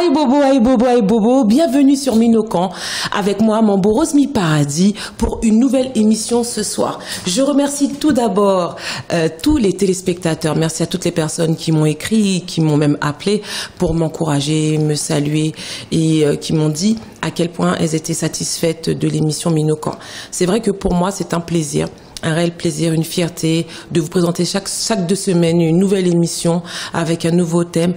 Aïe bobo, aïe bobo, aïe bobo, bienvenue sur Minokan, avec moi mon beau Rosmi Paradis pour une nouvelle émission ce soir. Je remercie tout d'abord tous les téléspectateurs, merci à toutes les personnes qui m'ont écrit, qui m'ont même appelé pour m'encourager, me saluer et qui m'ont dit à quel point elles étaient satisfaites de l'émission Minokan. C'est vrai que pour moi c'est un plaisir. Un réel plaisir, une fierté de vous présenter chaque 2 semaines une nouvelle émission avec un nouveau thème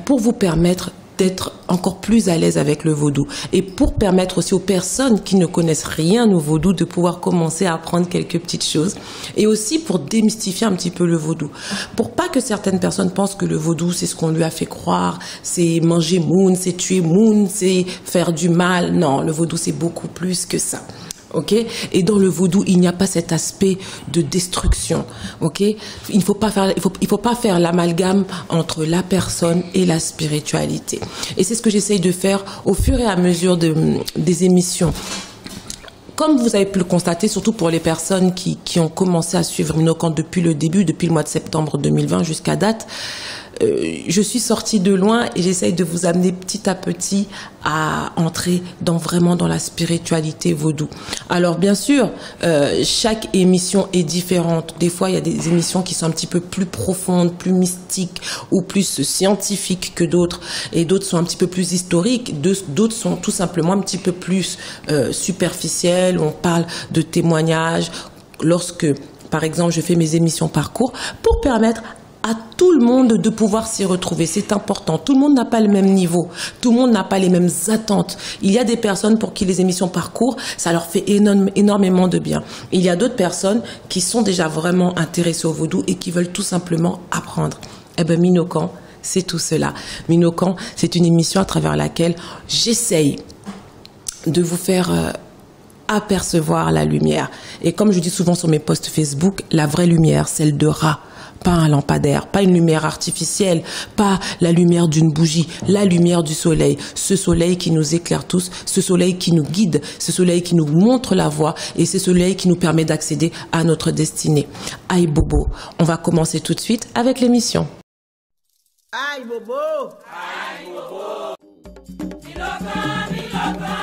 pour vous permettre d'être encore plus à l'aise avec le vaudou et pour permettre aussi aux personnes qui ne connaissent rien au vaudou de pouvoir commencer à apprendre quelques petites choses et aussi pour démystifier un petit peu le vaudou. Pour pas que certaines personnes pensent que le vaudou c'est ce qu'on lui a fait croire, c'est manger moon, c'est tuer moon, c'est faire du mal. Non, le vaudou c'est beaucoup plus que ça. Ok, et dans le vaudou, il n'y a pas cet aspect de destruction. Ok, il faut pas faire l'amalgame entre la personne et la spiritualité. Et c'est ce que j'essaye de faire au fur et à mesure des émissions. Comme vous avez pu le constater, surtout pour les personnes qui ont commencé à suivre Minokan depuis le début, depuis le mois de septembre 2020 jusqu'à date, je suis sortie de loin et j'essaye de vous amener petit à petit à entrer vraiment dans la spiritualité vaudou. Alors bien sûr, chaque émission est différente. Des fois, il y a des émissions qui sont un petit peu plus profondes, plus mystiques ou plus scientifiques que d'autres. Et d'autres sont un petit peu plus historiques. D'autres sont tout simplement un petit peu plus superficielles. On parle de témoignages. Lorsque, par exemple, je fais mes émissions parcours pour permettre à tout le monde de pouvoir s'y retrouver. C'est important. Tout le monde n'a pas le même niveau. Tout le monde n'a pas les mêmes attentes. Il y a des personnes pour qui les émissions parcours, ça leur fait énormément de bien. Il y a d'autres personnes qui sont déjà vraiment intéressées au vaudou et qui veulent tout simplement apprendre. Eh ben, Minokan, c'est tout cela. Minokan, c'est une émission à travers laquelle j'essaye de vous faire apercevoir la lumière. Et comme je dis souvent sur mes posts Facebook, la vraie lumière, celle de Ra. Pas un lampadaire, pas une lumière artificielle, pas la lumière d'une bougie, la lumière du soleil. Ce soleil qui nous éclaire tous, ce soleil qui nous guide, ce soleil qui nous montre la voie et ce soleil qui nous permet d'accéder à notre destinée. Aïe Bobo, on va commencer tout de suite avec l'émission. Aïe Bobo! Aïe Bobo! Minokan, Minokan.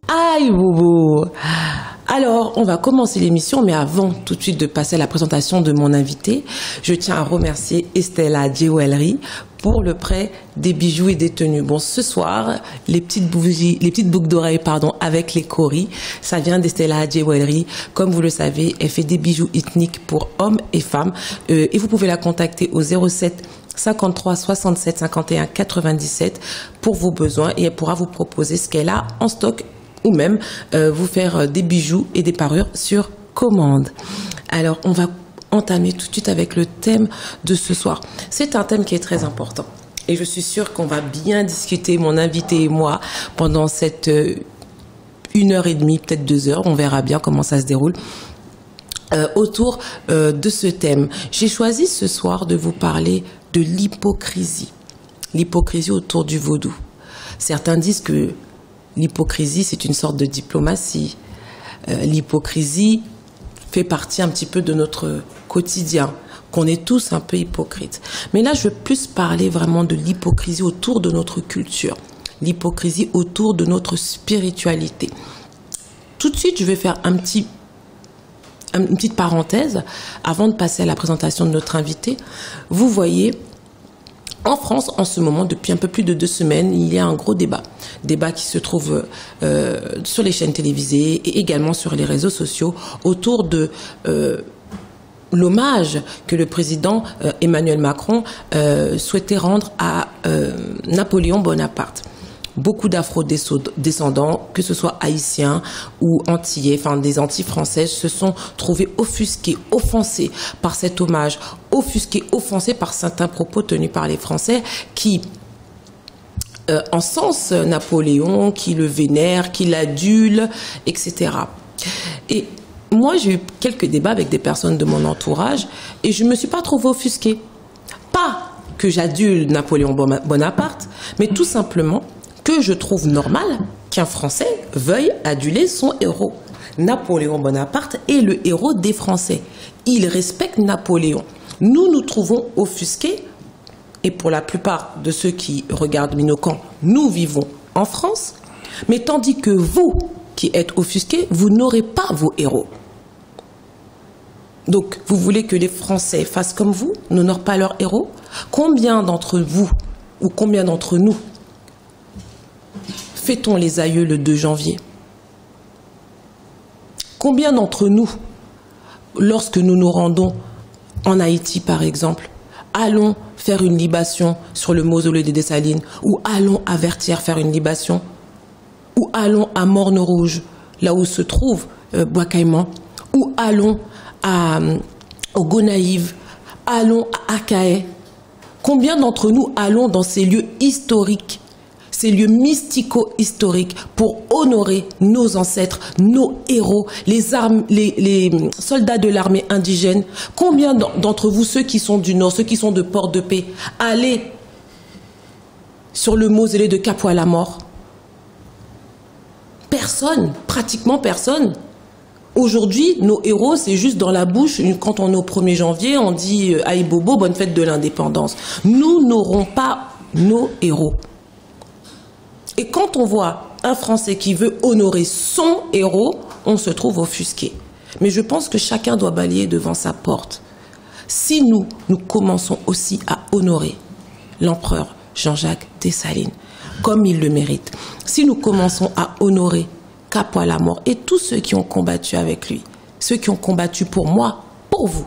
Aïe Bobo. Alors, on va commencer l'émission, mais avant tout de suite de passer à la présentation de mon invité, je tiens à remercier Estella Jewelry pour le prêt des bijoux et des tenues. Bon, ce soir, les petites boucles d'oreilles, avec les coris, ça vient d'Estella Jewelry. Comme vous le savez, elle fait des bijoux ethniques pour hommes et femmes. Et vous pouvez la contacter au 07 53 67 51 97 pour vos besoins et elle pourra vous proposer ce qu'elle a en stock ou même vous faire des bijoux et des parures sur commande. Alors, on va entamer tout de suite avec le thème de ce soir. C'est un thème qui est très important et je suis sûre qu'on va bien discuter, mon invité et moi, pendant cette 1h30, peut-être 2 heures, on verra bien comment ça se déroule. Autour de ce thème, j'ai choisi ce soir de vous parler de l'hypocrisie. L'hypocrisie autour du vaudou. Certains disent que l'hypocrisie, c'est une sorte de diplomatie. L'hypocrisie fait partie un petit peu de notre quotidien, qu'on est tous un peu hypocrites. Mais là, je veux plus parler vraiment de l'hypocrisie autour de notre culture. l'hypocrisie autour de notre spiritualité. Tout de suite, je vais faire une petite parenthèse avant de passer à la présentation de notre invité. Vous voyez, en France, en ce moment, depuis un peu plus de 2 semaines, il y a un gros débat. Débat qui se trouve sur les chaînes télévisées et également sur les réseaux sociaux autour de l'hommage que le président Emmanuel Macron souhaitait rendre à Napoléon Bonaparte. Beaucoup d'afro-descendants, que ce soit haïtiens ou antillais, enfin des Antilles françaises, se sont trouvés offusqués, offensés par cet hommage, offusqués, offensés par certains propos tenus par les Français qui encensent Napoléon, qui le vénèrent, qui l'adulent, etc. Et moi, j'ai eu quelques débats avec des personnes de mon entourage et je ne me suis pas trouvée offusquée. Pas que j'adule Napoléon Bonaparte, mais tout simplement que je trouve normal qu'un Français veuille aduler son héros. Napoléon Bonaparte est le héros des Français. Il respecte Napoléon. Nous nous trouvons offusqués, et pour la plupart de ceux qui regardent Minocan, nous vivons en France, mais tandis que vous, qui êtes offusqués, vous n'aurez pas vos héros. Donc, vous voulez que les Français fassent comme vous, n'honorent pas leurs héros? Combien d'entre vous, ou combien d'entre nous, fêtons les aïeux le 2 janvier? Combien d'entre nous, lorsque nous nous rendons en Haïti par exemple, allons faire une libation sur le mausolée des Dessalines, ou allons à Vertières faire une libation, ou allons à Morne-Rouge, là où se trouve Bois-Caïman, ou allons au Gonaïve, allons à Akaé? Combien d'entre nous allons dans ces lieux historiques, ces lieux mystico-historiques, pour honorer nos ancêtres, nos héros, les soldats de l'armée indigène? Combien d'entre vous, ceux qui sont du Nord, ceux qui sont de Port-de-Paix, allez sur le mausolée de Capois-la-Mort? Personne, pratiquement personne. Aujourd'hui, nos héros, c'est juste dans la bouche. Quand on est au 1er janvier, on dit « Aïe Bobo, bonne fête de l'indépendance ». Nous n'aurons pas nos héros. Et quand on voit un Français qui veut honorer son héros, on se trouve offusqué. Mais je pense que chacun doit balayer devant sa porte. Si nous commençons aussi à honorer l'empereur Jean-Jacques Dessalines, comme il le mérite, si nous commençons à honorer Capois-la-Mort et tous ceux qui ont combattu avec lui, ceux qui ont combattu pour moi, pour vous,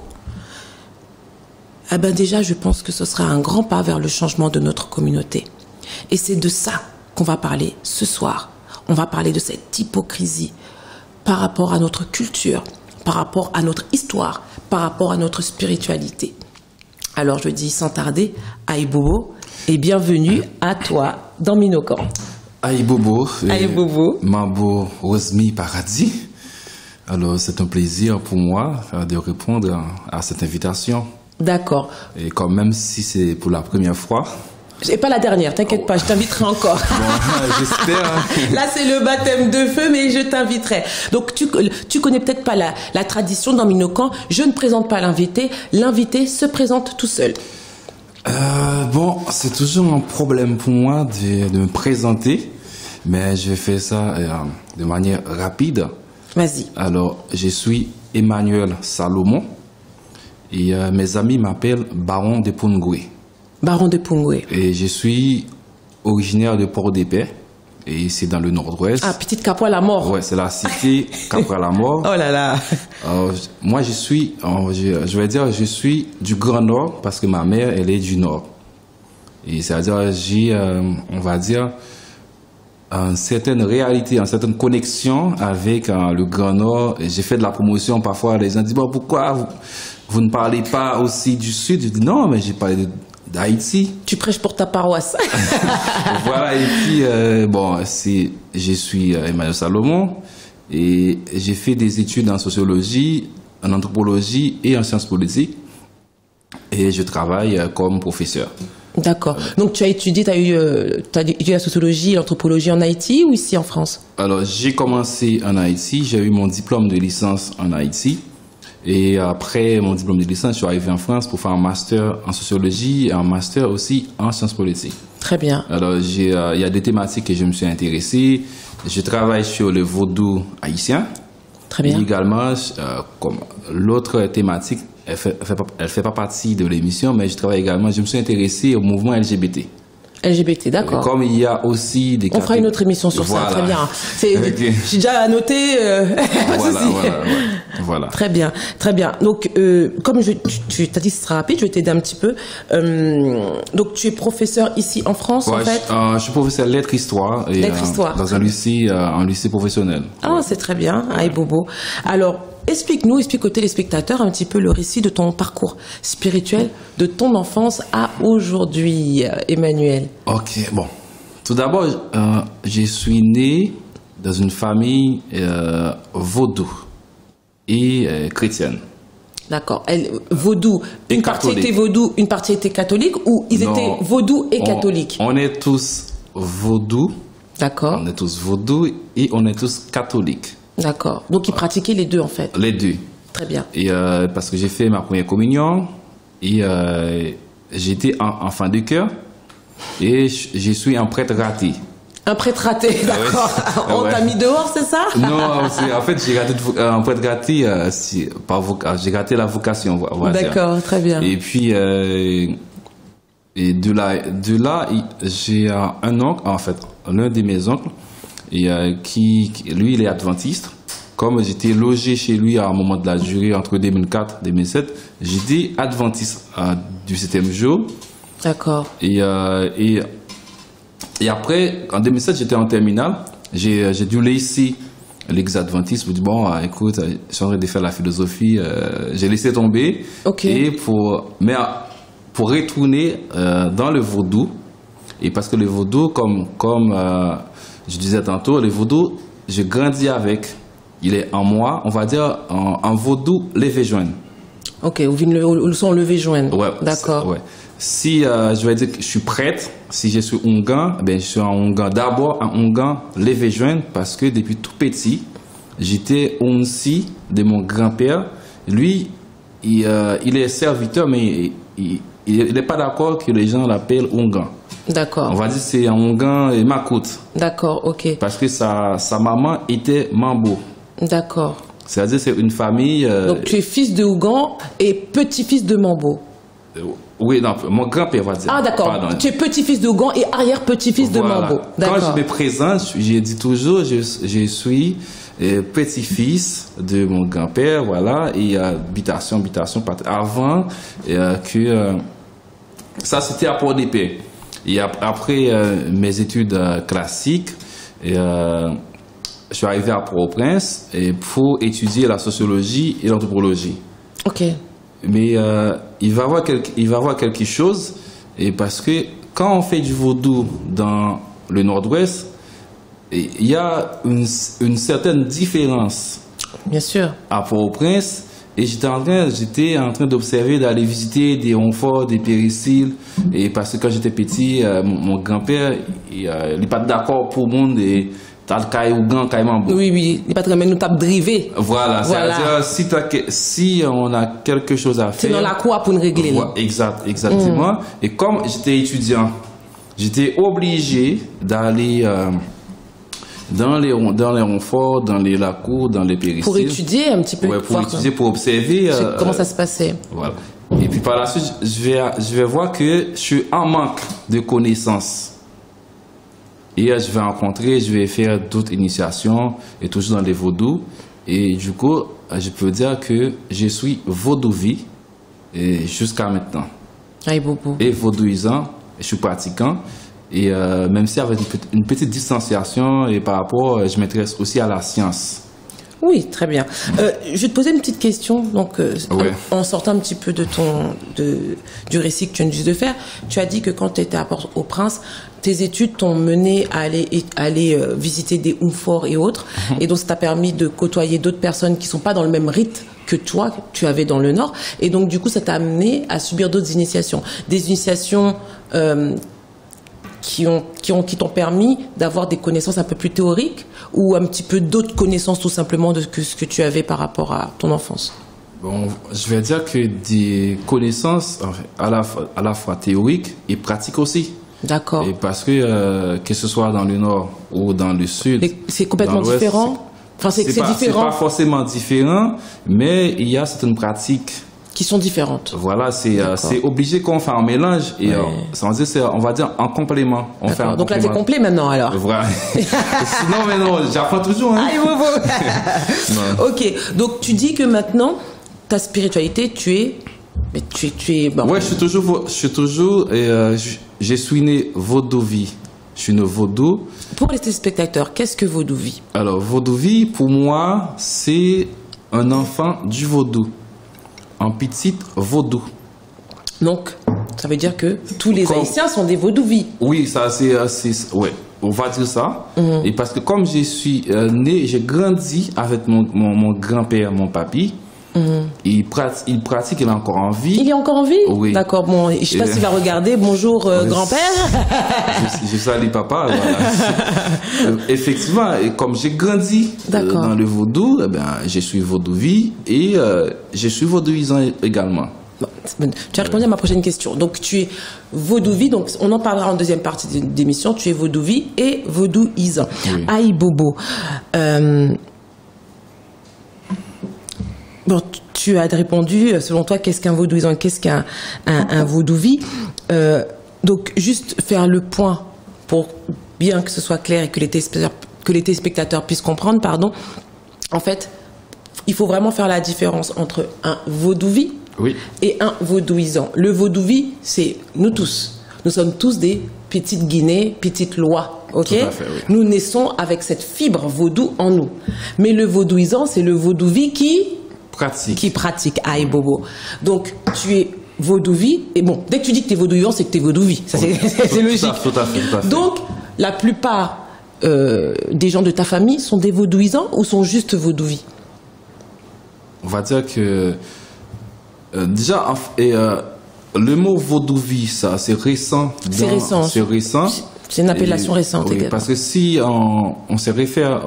eh ben déjà, je pense que ce sera un grand pas vers le changement de notre communauté. Et c'est de ça qu'on va parler ce soir. On va parler de cette hypocrisie par rapport à notre culture, par rapport à notre histoire, par rapport à notre spiritualité. Alors je dis sans tarder, Aïe Bobo, et bienvenue à toi dans Minocan. Aïe Bobo, Mabo Rosmi Paradis. Alors c'est un plaisir pour moi de répondre à cette invitation. D'accord. Et quand même si c'est pour la première fois. Et pas la dernière, t'inquiète pas, je t'inviterai encore. Bon, j'espère. Là, c'est le baptême de feu, mais je t'inviterai. Donc, tu connais peut-être pas la tradition dans Minocan. Je ne présente pas l'invité. L'invité se présente tout seul. Bon, c'est toujours un problème pour moi de me présenter, mais je vais faire ça de manière rapide. Vas-y. Alors, je suis Emmanuel Salomon et mes amis m'appellent Baron de Pungwe. Baron de Pungwe. Et je suis originaire de Port-de-Paix et c'est dans le nord-ouest. Ah, petite Capois-la-Mort. Ouais, c'est la cité Capois-la-Mort. Oh là là. Moi, je suis du Grand Nord parce que ma mère, elle est du Nord. Et c'est-à-dire, j'ai, on va dire, une certaine réalité, une certaine connexion avec le Grand Nord. J'ai fait de la promotion parfois, les gens disent, bon, pourquoi vous ne parlez pas aussi du Sud? Je dis, non, mais j'ai parlé d'Haïti. Tu prêches pour ta paroisse. Voilà, et puis, je suis Emmanuel Salomon et j'ai fait des études en sociologie, en anthropologie et en sciences politiques et je travaille comme professeur. D'accord. Donc tu as étudié, t'as étudié la sociologie et l'anthropologie en Haïti ou ici en France? Alors j'ai commencé en Haïti, j'ai eu mon diplôme de licence en Haïti Et après mon diplôme de licence, je suis arrivé en France pour faire un master en sociologie et un master aussi en sciences politiques. Très bien. Alors, il y a des thématiques que je me suis intéressé. Je travaille sur le vaudou haïtien. Très bien. Et également, comme l'autre thématique, elle fait pas partie de l'émission, mais je me suis intéressé au mouvement LGBT. LGBT, d'accord. Comme il y a aussi des... On fera une autre émission sur ça, très bien. Okay. J'ai déjà annoté... Voilà. Très bien, très bien. Donc, comme tu t'as dit, ce sera rapide, je vais t'aider un petit peu. Donc, tu es professeur ici en France, en fait? Je suis professeur lettres-histoire. Lettres-histoire. Dans un lycée professionnel. Ah, c'est très bien, Aïe Bobo. Alors, explique aux téléspectateurs un petit peu le récit de ton parcours spirituel, de ton enfance à aujourd'hui, Emmanuel. Ok, bon. Tout d'abord, je suis né dans une famille vaudou et chrétienne. D'accord. Vaudou, une partie était vaudou, une partie était catholique, ou ils étaient vaudou et catholiques? On est tous vaudou. D'accord. On est tous vaudou et on est tous catholiques. D'accord. Donc, ils pratiquaient les deux, en fait. Les deux. Très bien. Et parce que j'ai fait ma première communion et j'étais enfant de cœur et je suis un prêtre raté. Un prêtre raté, d'accord. On t'a mis dehors, c'est ça? Non, en fait, j'ai raté un prêtre raté, j'ai raté la vocation, on va dire. D'accord, très bien. Et puis, et de là, j'ai un oncle, en fait, l'un de mes oncles, et lui, il est adventiste. Comme j'étais logé chez lui à un moment de la durée entre 2004 et 2007, j'étais adventiste du 7e jour. D'accord. Et après, en 2007, j'étais en terminale. J'ai dû laisser l'église adventiste pour dire, bon, écoute, je suis en train de faire la philosophie. J'ai laissé tomber. Ok. Et pour retourner dans le vaudou, et parce que le vaudou, comme je disais tantôt, le vaudou, je grandis avec. Il est en moi, on va dire, en vaudou, levé-joine. Ok, le son levé-joine. Ouais. D'accord. Ouais. Si je vais dire que je suis prêtre, si je suis onguin, ben je suis un onguin. D'abord un onguin levé-joine parce que depuis tout petit, j'étais onsi de mon grand-père. Lui, il est serviteur, mais il n'est pas d'accord que les gens l'appellent onguin. D'accord. On va dire que c'est un onguin et macoute. D'accord, ok. Parce que sa maman était mambo. D'accord. C'est-à-dire c'est une famille... Donc tu es fils de Ougan et petit-fils de Mambo. Oui, non, mon grand-père va dire. Ah d'accord, tu es petit-fils de Ougan et arrière-petit-fils de Mambo. Quand je me présente, j'ai dit toujours, je suis petit-fils de mon grand-père, voilà, et habitation, avant que... ça, c'était à Port-des-Paix. Et après mes études classiques, je suis arrivé à Port-au-Prince pour étudier la sociologie et l'anthropologie. Ok. Mais il va y avoir quelque chose, et parce que quand on fait du vaudou dans le nord-ouest, il y a une certaine différence. Bien sûr. À Port-au-Prince, et j'étais en train d'observer, d'aller visiter des Montfort, des Périciles, et parce que quand j'étais petit, mon grand-père, il n'est pas d'accord pour le monde, et oui, il n'est pas très bien, nous tape drivé. Voilà. C'est-à-dire, si on a quelque chose à faire... C'est dans la cour pour nous régler. Exactement. Et comme j'étais étudiant, j'étais obligé d'aller dans les renforts, dans les lacours, dans les périciles. Pour étudier un petit peu. Ouais, pour étudier, pour observer. Comment ça se passait. Voilà. Et puis par la suite, je vais voir que je suis en manque de connaissances. Et je vais faire d'autres initiations, et toujours dans les vaudous. Et du coup, je peux dire que je suis vaudouvi jusqu'à maintenant. Aïe, Bobo. Et vaudouisant, je suis pratiquant. Et même si avec une petite distanciation, et par rapport, je m'intéresse aussi à la science. Oui, très bien. Je vais te poser une petite question. Donc, en sortant un petit peu du récit que tu viens de faire, tu as dit que quand tu étais à Port-au-Prince, tes études t'ont mené à aller visiter des Montfort et autres. Et donc, ça t'a permis de côtoyer d'autres personnes qui ne sont pas dans le même rite que toi, tu avais dans le Nord. Et donc, du coup, ça t'a amené à subir d'autres initiations. Des initiations qui t'ont permis d'avoir des connaissances un peu plus théoriques, ou un petit peu d'autres connaissances tout simplement de ce que tu avais par rapport à ton enfance? Bon, je vais dire que des connaissances à la fois théoriques et pratiques aussi. D'accord. Et parce que ce soit dans le nord ou dans le sud, c'est complètement différent. Enfin, c'est différent. C'est pas forcément différent, mais il y a certaines pratiques qui sont différentes. Voilà, c'est obligé qu'on fasse un mélange et on va dire en complément. On fait un donc complément. là, t'es complet maintenant alors. Voilà. Sinon, mais non, j'apprends toujours. Hein. Ah, ok, donc tu dis que maintenant, ta spiritualité, tu es. Bon. Ouais, je suis né vaudou-vie. Je suis né vaudou. Pour les téléspectateurs, qu'est-ce que vaudou-vie? Alors, vaudou-vie, pour moi, c'est un enfant du vaudou. Un petit vaudou. Donc, ça veut dire que tous les Haïtiens sont des vaudou-vie. Oui, ça, ouais, on va dire ça. Et parce que comme je suis né, j'ai grandi avec mon grand-père, mon papy. Il pratique, il est encore en vie. Il est encore en vie? Oui. D'accord, bon, je sais pas s'il va regarder. Bonjour, grand-père. Je salue papa. Voilà. Effectivement, et comme j'ai grandi dans le vaudou, eh ben, je suis vaudou-vie et je suis vaudouisant également. Bon, tu as répondu à ma prochaine question. Donc, tu es vaudou-vie, donc on en parlera en deuxième partie d'émission. Tu es vaudou-vie et vaudouisant. Oui. Aïe, Bobo. Bon, tu as répondu, selon toi, qu'est-ce qu'un vaudouisant, qu'est-ce qu'un vaudou-vie. Donc, juste faire le point pour bien que ce soit clair et que les téléspectateurs puissent comprendre, pardon. En fait, il faut vraiment faire la différence entre un vaudou-vie et un vaudouisant. Le vaudou-vie, c'est nous tous. Nous sommes tous des petites Guinées, petites lois. Ok? Tout à fait, oui. Nous naissons avec cette fibre vaudou en nous. Mais le vaudouisant, c'est le vaudou-vie qui pratique. Aïe, Bobo. Donc, tu es vaudou-vie. Et bon, dès que tu dis que tu es vaudouisant, c'est que tu es vaudou-vie. Ça, c'est logique. Tout à fait. Donc, la plupart des gens de ta famille sont des vaudouisants ou sont juste vaudou-vie? On va dire que déjà, le mot vaudou-vie, ça, c'est récent. C'est récent. C'est une appellation récente également. Parce que si on se réfère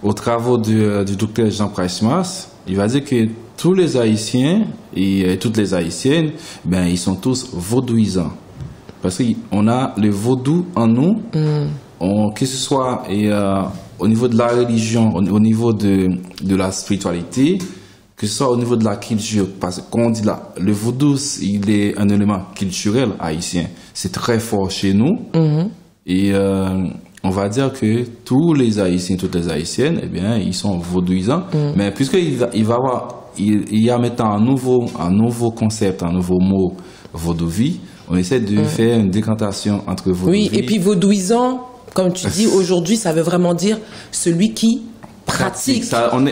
aux travaux du docteur Jean Price-Mas, il va dire que tous les Haïtiens et toutes les Haïtiennes, ben, ils sont tous vaudouisants. Parce qu'on a le vaudou en nous, que ce soit au niveau de la religion, au niveau de la spiritualité, que ce soit au niveau de la culture. Parce qu'on dit là, le vaudou, il est un élément culturel haïtien. C'est très fort chez nous. Et on va dire que tous les Haïtiens, toutes les Haïtiennes, eh bien, ils sont vaudouisants. Mais puisqu'il y a maintenant un nouveau concept, un nouveau mot, vaudou-vie, on essaie de faire une décantation entre vaudou-vie. Oui, et puis vaudouisant, comme tu dis, aujourd'hui, ça veut vraiment dire celui qui pratique.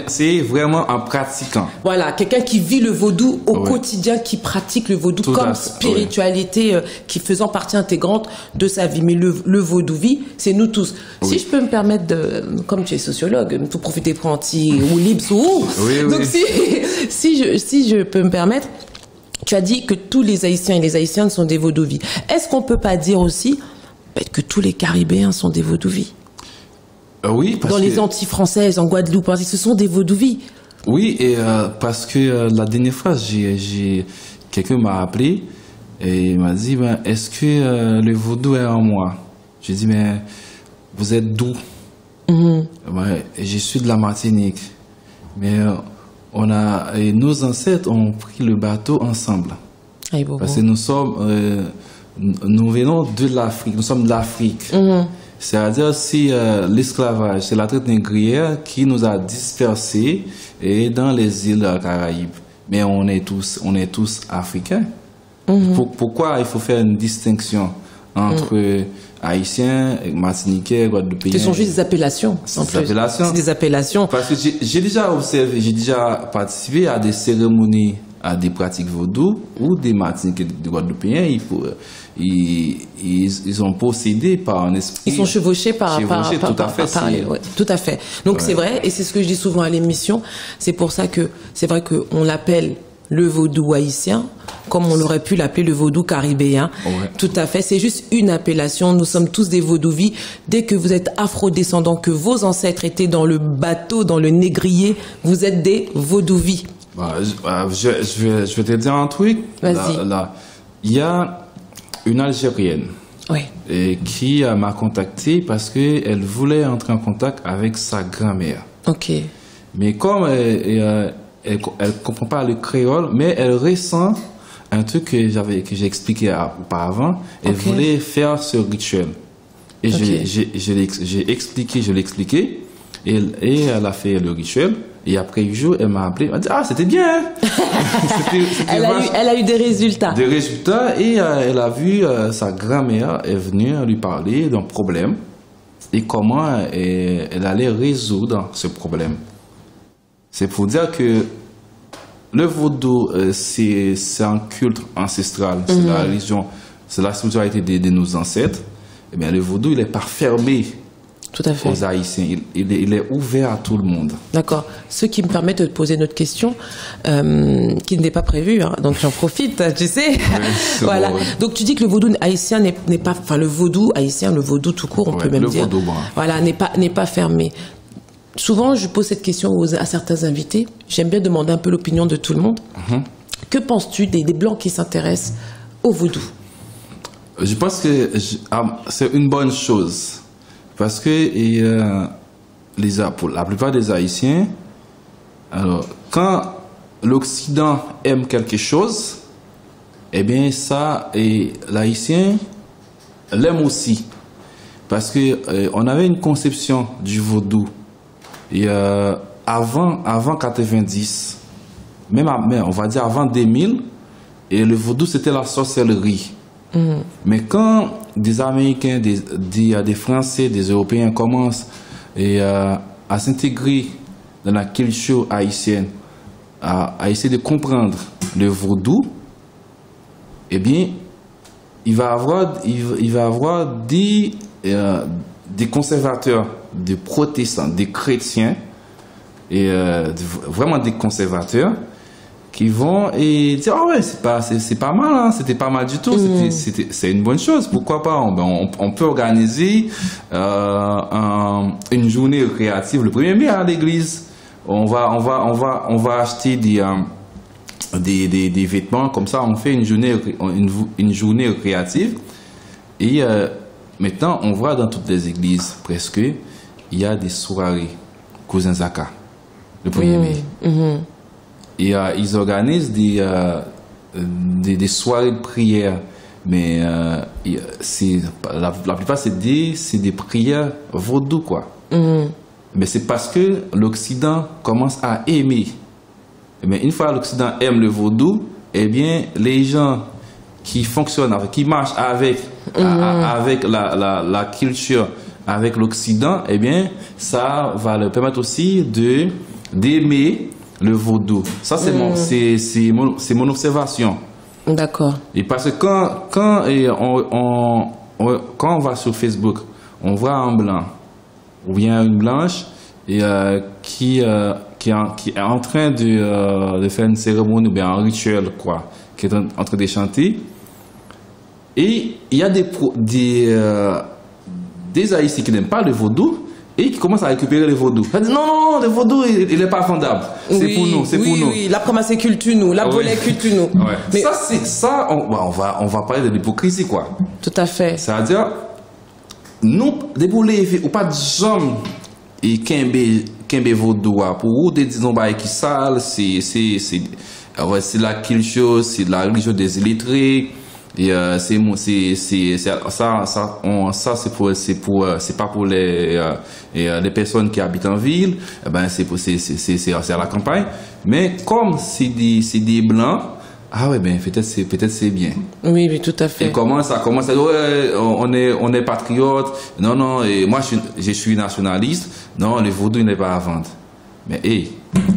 C'est vraiment un pratiquant. Voilà, quelqu'un qui vit le vaudou au quotidien, qui pratique le vaudou comme spiritualité, qui faisant partie intégrante de sa vie. Mais le vaudou-vie, c'est nous tous. Si je peux me permettre comme tu es sociologue, tout profiter pranti ou libre ou. Donc si je peux me permettre, tu as dit que tous les Haïtiens et les Haïtiennes sont des vaudou-vie. Est-ce qu'on peut pas dire aussi que tous les Caribéens sont des vaudou-vie? Oui, parce dans les Antilles françaises, en Guadeloupe, ce sont des vaudou-vie. Oui, et parce que la dernière fois, quelqu'un m'a appelé et il m'a dit, ben, est-ce que le vaudou est en moi? J'ai dit, mais vous êtes d'où? Ouais, je suis de la Martinique. Mais nos ancêtres ont pris le bateau ensemble. Parce que nous venons de l'Afrique, nous sommes de l'Afrique. C'est-à-dire, c'est l'esclavage, c'est la traite négrière qui nous a dispersés dans les îles Caraïbes. Mais on est tous africains. Pourquoi il faut faire une distinction entre Haïtiens, Martiniquais, Guadeloupéens? Ce sont juste des appellations. C'est des appellations. Parce que j'ai déjà observé, j'ai déjà participé à des cérémonies, à des pratiques vaudou où des Martiniquais, des Guadeloupéens, ils ont possédé par un esprit. Ils sont chevauchés tout à fait. Donc c'est vrai, et c'est ce que je dis souvent à l'émission. C'est pour ça que c'est vrai qu'on l'appelle le vaudou haïtien, comme on aurait pu l'appeler le vaudou caribéen. Ouais. Tout à fait, c'est juste une appellation. Nous sommes tous des vaudouvis. Dès que vous êtes afro-descendants, que vos ancêtres étaient dans le bateau, dans le négrier, vous êtes des vaudouvis. Bah, je vais te dire un truc. Vas-y. Là, il y a une Algérienne Oui. qui m'a contacté parce qu'elle voulait entrer en contact avec sa grand-mère. Ok. Mais comme elle comprend pas le créole, mais elle ressent un truc que j'ai expliqué auparavant. Elle Ok. voulait faire ce rituel. Et Ok. j'ai expliqué, je l'ai expliqué. Et elle a fait le rituel. Et après 8 jours, elle m'a appelé. Elle m'a dit, ah, c'était bien, hein? C'était Elle a eu des résultats. des résultats. Et elle a vu sa grand-mère est venue lui parler d'un problème. Et comment elle allait résoudre ce problème. C'est pour dire que le vaudou, c'est un culte ancestral, c'est la religion, c'est la spiritualité de nos ancêtres. Eh bien, le vaudou, il n'est pas fermé Tout à fait. aux Haïtiens, il est ouvert à tout le monde. D'accord. Ce qui me permet de te poser notre question, qui n'est pas prévue, hein, donc j'en profite, tu sais. c'est Voilà. bon, oui. Donc tu dis que le vaudou haïtien n'est pas, enfin le vaudou haïtien, le vaudou tout court, on Ouais, peut même le dire. vaudou, bon. Voilà, n'est pas fermé. Souvent, je pose cette question à certains invités. J'aime bien demander un peu l'opinion de tout le monde. Que penses-tu des blancs qui s'intéressent au vaudou? Je pense que c'est une bonne chose. Parce que pour la plupart des Haïtiens, alors, quand l'Occident aime quelque chose, eh bien, ça, et l'Haïtien l'aime aussi. Parce que on avait une conception du vaudou. Et avant 90, même on va dire avant 2000, et le vaudou c'était la sorcellerie. Mais quand des Américains, des Français, des Européens commencent à s'intégrer dans la culture haïtienne, à essayer de comprendre le vaudou, eh bien, il va y avoir des conservateurs, des protestants, des chrétiens, et vraiment des conservateurs, qui vont et dire ah ouais c'est pas mal, hein, c'était pas mal du tout, c'est une bonne chose, pourquoi pas, on peut organiser une journée créative le 1er mai à l'église, on va acheter des vêtements comme ça, on fait une journée créative. Et maintenant on voit dans toutes les églises presque il y a des soirées Cousin Zaka le 1er mai. Et ils organisent des soirées de prière, mais la plupart c'est des prières vaudou quoi. Mais c'est parce que l'Occident commence à aimer. Mais une fois l'Occident aime le vaudou, eh bien les gens qui fonctionnent, qui marchent avec la culture, avec l'Occident, eh bien ça va leur permettre aussi d'aimer le vaudou. Ça, c'est mon observation. D'accord. Et parce que quand on va sur Facebook, on voit un blanc ou bien une blanche et, qui est en train de faire une cérémonie ou bien un rituel, quoi, qui est en train de chanter. Et il y a des Haïtiens qui n'aiment pas le vaudou et qui commencent à récupérer les vaudous. Non, le vaudou, il n'est pas fondable. C'est pour nous, c'est pour nous. Oui, la promesse c'est culture nous, la volée culture nous. Ouais. Mais on va parler de l'hypocrisie, quoi. Tout à fait. C'est-à-dire, nous, des boulets, ou pas de jambes, et qu'un vaudou, pour vous, disons, qui sale, c'est la culture, c'est la religion des illettrés. Et c'est pas pour les personnes qui habitent en ville, c'est à la campagne. Mais comme c'est des blancs, ah ouais, peut-être c'est bien. Oui, tout à fait. Et ça commence à dire ouais, on est patriote. Non, et moi je suis nationaliste. Non, le vaudou n'est pas à vendre. Mais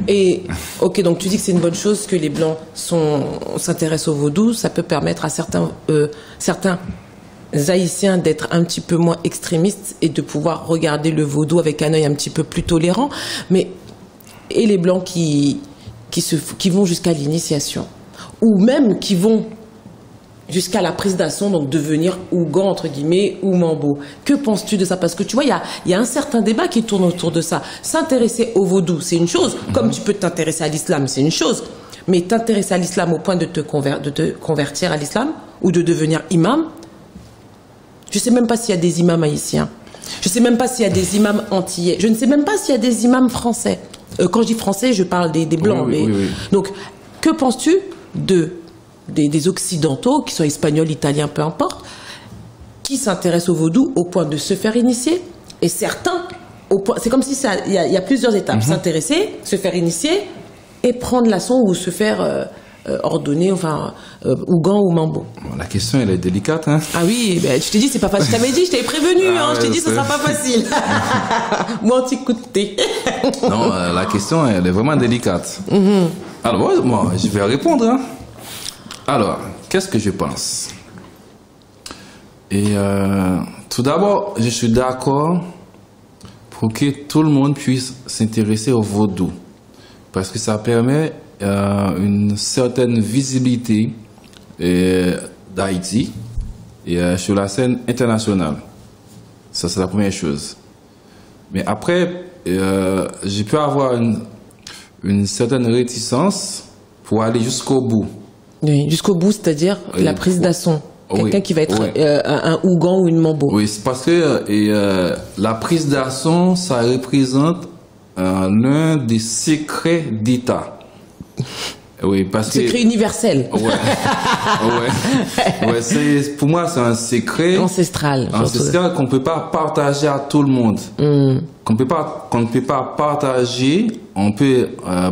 Et ok, donc tu dis que c'est une bonne chose que les blancs s'intéressent au vaudou. Ça peut permettre à certains Haïtiens d'être un petit peu moins extrémistes et de pouvoir regarder le vaudou avec un œil un petit peu plus tolérant. Mais et les blancs qui qui vont jusqu'à l'initiation, ou même qui vont jusqu'à la prise d'asson, donc devenir Ougan, entre guillemets, ou Mambo. Que penses-tu de ça? Parce que tu vois, il y a un certain débat qui tourne autour de ça. S'intéresser au vaudou, c'est une chose, comme tu peux t'intéresser à l'islam, c'est une chose, mais t'intéresser à l'islam au point de te convertir à l'islam, ou de devenir imam, je ne sais même pas s'il y a des imams haïtiens. Je ne sais même pas s'il y a des imams antillais. Je ne sais même pas s'il y a des imams français. Quand je dis français, je parle des blancs. Oui, oui, oui. Donc, que penses-tu des occidentaux, qui soient espagnols, italiens, peu importe, qui s'intéressent au vaudou au point de se faire initier? Et certains, c'est comme si il y a plusieurs étapes. S'intéresser, se faire initier et prendre la son ou se faire ordonner, enfin, Ougan ou Mambo. Bon, la question, elle est délicate, hein. Ah oui, ben, je t'ai dit, c'est pas facile. Je t'avais dit, je t'avais prévenu, hein. Je t'ai dit, ce sera pas facile. Moi, un petit coup de thé. Non, la question, elle est vraiment délicate. Alors, moi, je vais répondre, hein. Alors, qu'est-ce que je pense? Et tout d'abord, je suis d'accord pour que tout le monde puisse s'intéresser au vaudou. Parce que ça permet une certaine visibilité d'Haïti sur la scène internationale. Ça, c'est la première chose. Mais après, je peux avoir une certaine réticence pour aller jusqu'au bout. Oui, jusqu'au bout, c'est-à-dire la prise d'asson. Quelqu'un qui va être un Ougan ou une Mambo. Oui, c'est parce que la prise d'asson, ça représente l'un des secrets d'État. Oui, parce que... Secret universel. Pour moi, c'est un secret ancestral qu'on ne peut pas partager à tout le monde. Qu'on ne peut pas partager. On peut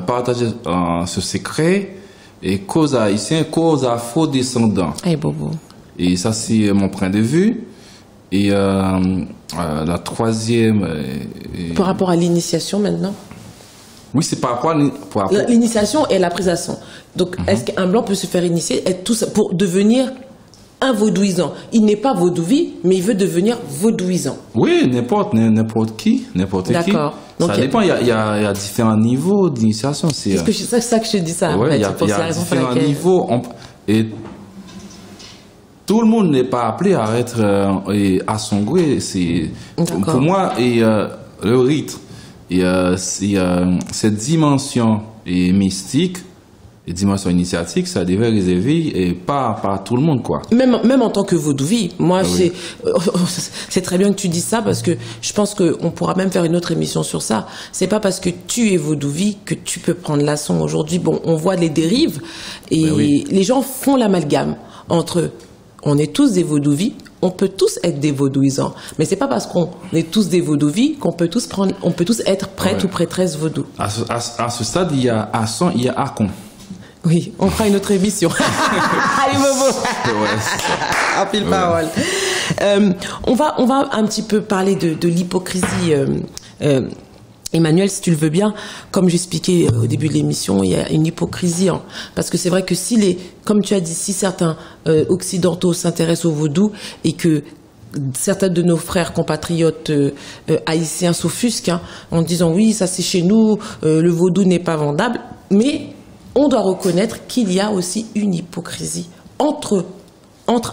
partager ce secret et cause haïtien, cause afro-descendants. Hey, Bobo. Et ça, c'est mon point de vue. Et la troisième... Par rapport à l'initiation maintenant? Oui, c'est par rapport à... L'initiation et la prise d'asson. Donc, est-ce qu'un blanc peut se faire initier pour devenir un vaudouisant? Il n'est pas vaudouvi, mais il veut devenir vaudouisant. Oui, n'importe qui. D'accord. Ça dépend, il y a différents niveaux d'initiation. C'est ça que je te dis ça. Oui, il y a différents niveaux. Et tout le monde n'est pas appelé à être à son gré. Pour moi, le rite, cette dimension mystique et dimension initiatique, ça devait réserver et pas à tout le monde, quoi. Même en tant que vaudouvi, moi, c'est très bien que tu dises ça parce que je pense qu'on pourra même faire une autre émission sur ça. C'est pas parce que tu es vaudouvi que tu peux prendre la son. Aujourd'hui, bon, on voit les dérives et les gens font l'amalgame entre on est tous des vaudouvis. On peut tous être des vaudouisants, mais c'est pas parce qu'on est tous des vaudouvis qu'on peut tous être prêtre ou prêtresse vaudou. À ce stade, il y a Asson, il y a Akon. Oui, on fera une autre émission. Allez, Bobo. En pile parole. On va un petit peu parler de l'hypocrisie. Emmanuel, si tu le veux bien, comme j'expliquais au début de l'émission, il y a une hypocrisie, hein, parce que c'est vrai que comme tu as dit, si certains occidentaux s'intéressent au vaudou et que certains de nos frères compatriotes haïtiens s'offusquent en disant oui, ça c'est chez nous, le vaudou n'est pas vendable, mais on doit reconnaître qu'il y a aussi une hypocrisie entre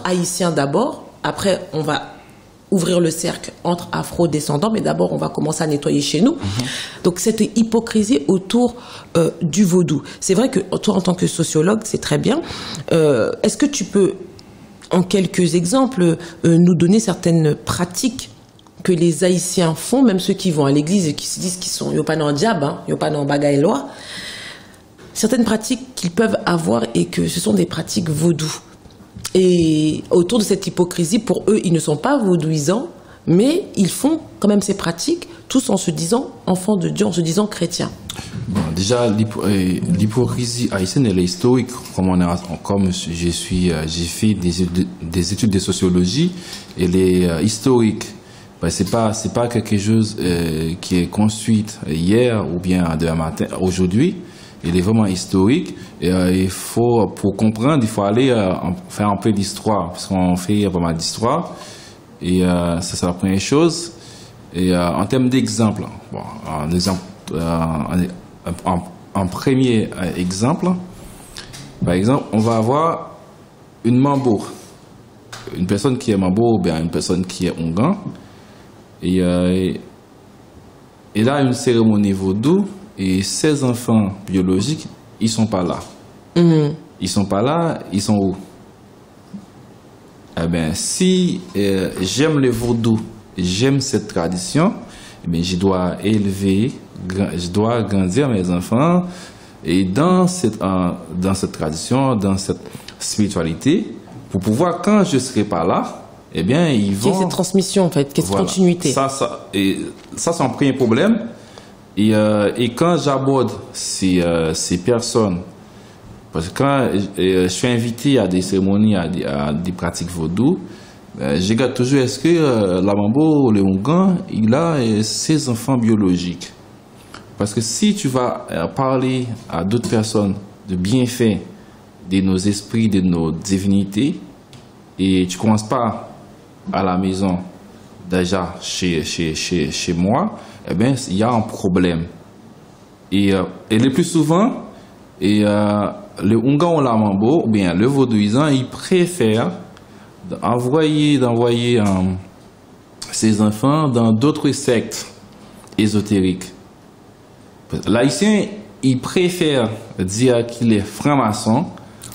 haïtiens d'abord, après on va ouvrir le cercle entre afro-descendants, mais d'abord on va commencer à nettoyer chez nous. Donc cette hypocrisie autour du vaudou. C'est vrai que toi en tant que sociologue, c'est très bien. Est-ce que tu peux, en quelques exemples, nous donner certaines pratiques que les Haïtiens font, même ceux qui vont à l'église et qui se disent qu'ils sont yo pas dans diable, yo pas dans bagaille loi, certaines pratiques qu'ils peuvent avoir et que ce sont des pratiques vaudou. Et autour de cette hypocrisie, pour eux, ils ne sont pas vaudouisants, mais ils font quand même ces pratiques, tous en se disant enfants de Dieu, en se disant chrétiens. Bon, déjà, l'hypocrisie haïtienne, elle est historique. J'ai fait des études de sociologie, elle est historique. Ben, c'est pas quelque chose qui est construit hier ou bien demain matin, aujourd'hui. Il est vraiment historique et pour comprendre, il faut aller faire un peu d'histoire parce qu'on fait pas mal d'histoire et ça c'est la première chose. Et en termes d'exemple, bon, un premier exemple. Par exemple, on va avoir une mambo. Une personne qui est mambo ou bien une personne qui est ongan. Et là, une cérémonie vaudou et ses enfants biologiques, ils sont pas là. Ils sont pas là, ils sont où? Eh bien, si j'aime le vaudou, j'aime cette tradition, eh bien, je dois je dois grandir mes enfants et dans cette tradition, dans cette spiritualité, pour pouvoir, quand je serai pas là, eh bien, ils vont... Qu'il y ait cette transmission, en fait, qu'il y ait cette continuité. Ça, c'est un premier problème. Et quand j'aborde ces personnes, parce que quand je suis invité à des cérémonies, à des pratiques vaudou, je regarde toujours, est-ce que la mambo, le ongan, il a ses enfants biologiques? Parce que si tu vas parler à d'autres personnes de bienfaits de nos esprits, de nos divinités, et tu commences pas à la maison, déjà chez moi, eh bien, il y a un problème. Et le plus souvent, le Ongan ou la Mambo, ou bien le vaudouisant, il préfère d'envoyer ses enfants dans d'autres sectes ésotériques. L'haïtien, il préfère dire qu'il est franc-maçon.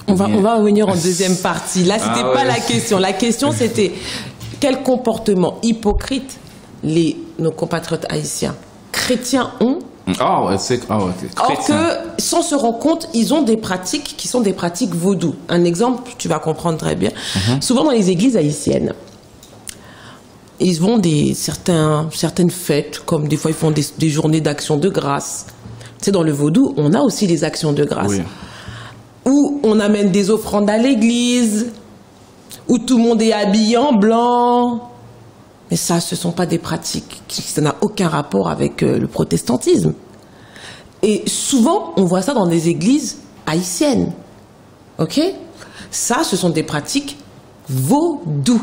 On va revenir en deuxième partie. Là, c'était pas la question. La question, c'était quel comportement hypocrite nos compatriotes haïtiens chrétiens ont. Or que, sans se rendre compte, ils ont des pratiques qui sont des pratiques vaudou. Un exemple, tu vas comprendre très bien. Souvent dans les églises haïtiennes, ils vont certaines fêtes, comme des fois ils font des journées d'action de grâce. Tu sais, dans le vaudou, on a aussi les actions de grâce. Oui. Où on amène des offrandes à l'église, où tout le monde est habillé en blanc. Mais ça, ce ne sont pas des pratiques, ça n'a aucun rapport avec le protestantisme. Et souvent, on voit ça dans des églises haïtiennes. Ok? Ça, ce sont des pratiques vaudou.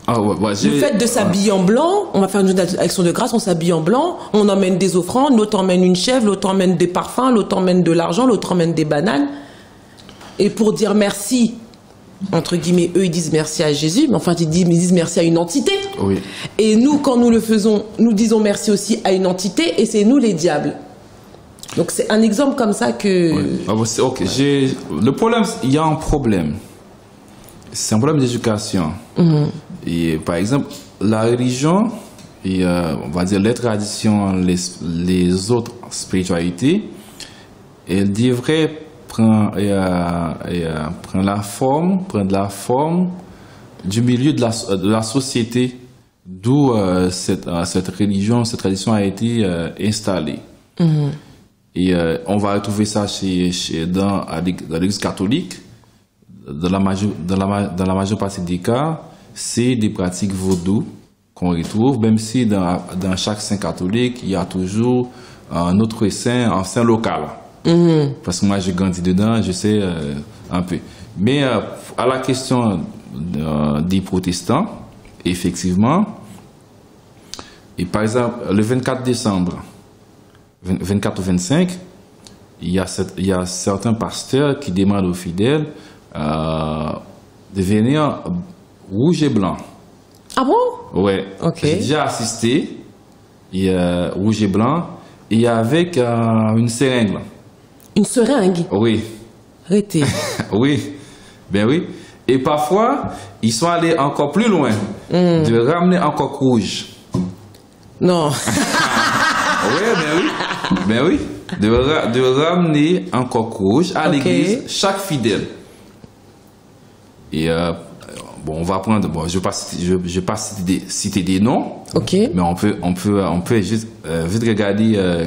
Le fait de s'habiller en blanc, on va faire une action de grâce, on s'habille en blanc, on emmène des offrandes, l'autre emmène une chèvre, l'autre emmène des parfums, l'autre emmène de l'argent, l'autre emmène des bananes. Et pour dire merci, entre guillemets, eux ils disent merci à Jésus, mais enfin ils disent merci à une entité. Oui. Et nous, quand nous le faisons, nous disons merci aussi à une entité, et c'est nous les diables. Donc c'est un exemple comme ça que... Oui. Ok, le problème, il y a un problème. C'est un problème d'éducation. Et par exemple, la religion, et, on va dire les traditions, les autres spiritualités, elles devraient prendre la forme du milieu de la société d'où cette religion, cette tradition a été installée. Et on va retrouver ça dans l'Église catholique. Dans la majeure partie des cas, c'est des pratiques vaudou qu'on retrouve, même si dans chaque saint catholique, il y a toujours un autre saint, un saint local. Parce que moi, j'ai grandi dedans, je sais un peu. Mais à la question des protestants, effectivement, et par exemple, le 24 décembre, 24 ou 25, il y a certains pasteurs qui demandent aux fidèles de venir rouge et blanc. Ah bon? Ouais. Okay. J'ai déjà assisté, rouge et blanc, et avec une seringue. Une seringue? Oui. Arrêtez. Oui. Ben oui. Et parfois, ils sont allés encore plus loin, de ramener encore rouge. Non. Oui, ben oui. De ramener encore rouge à l'église, chaque fidèle. Et bon, on va prendre. Bon, je vais pas citer des noms. Ok. Mais on peut juste vite regarder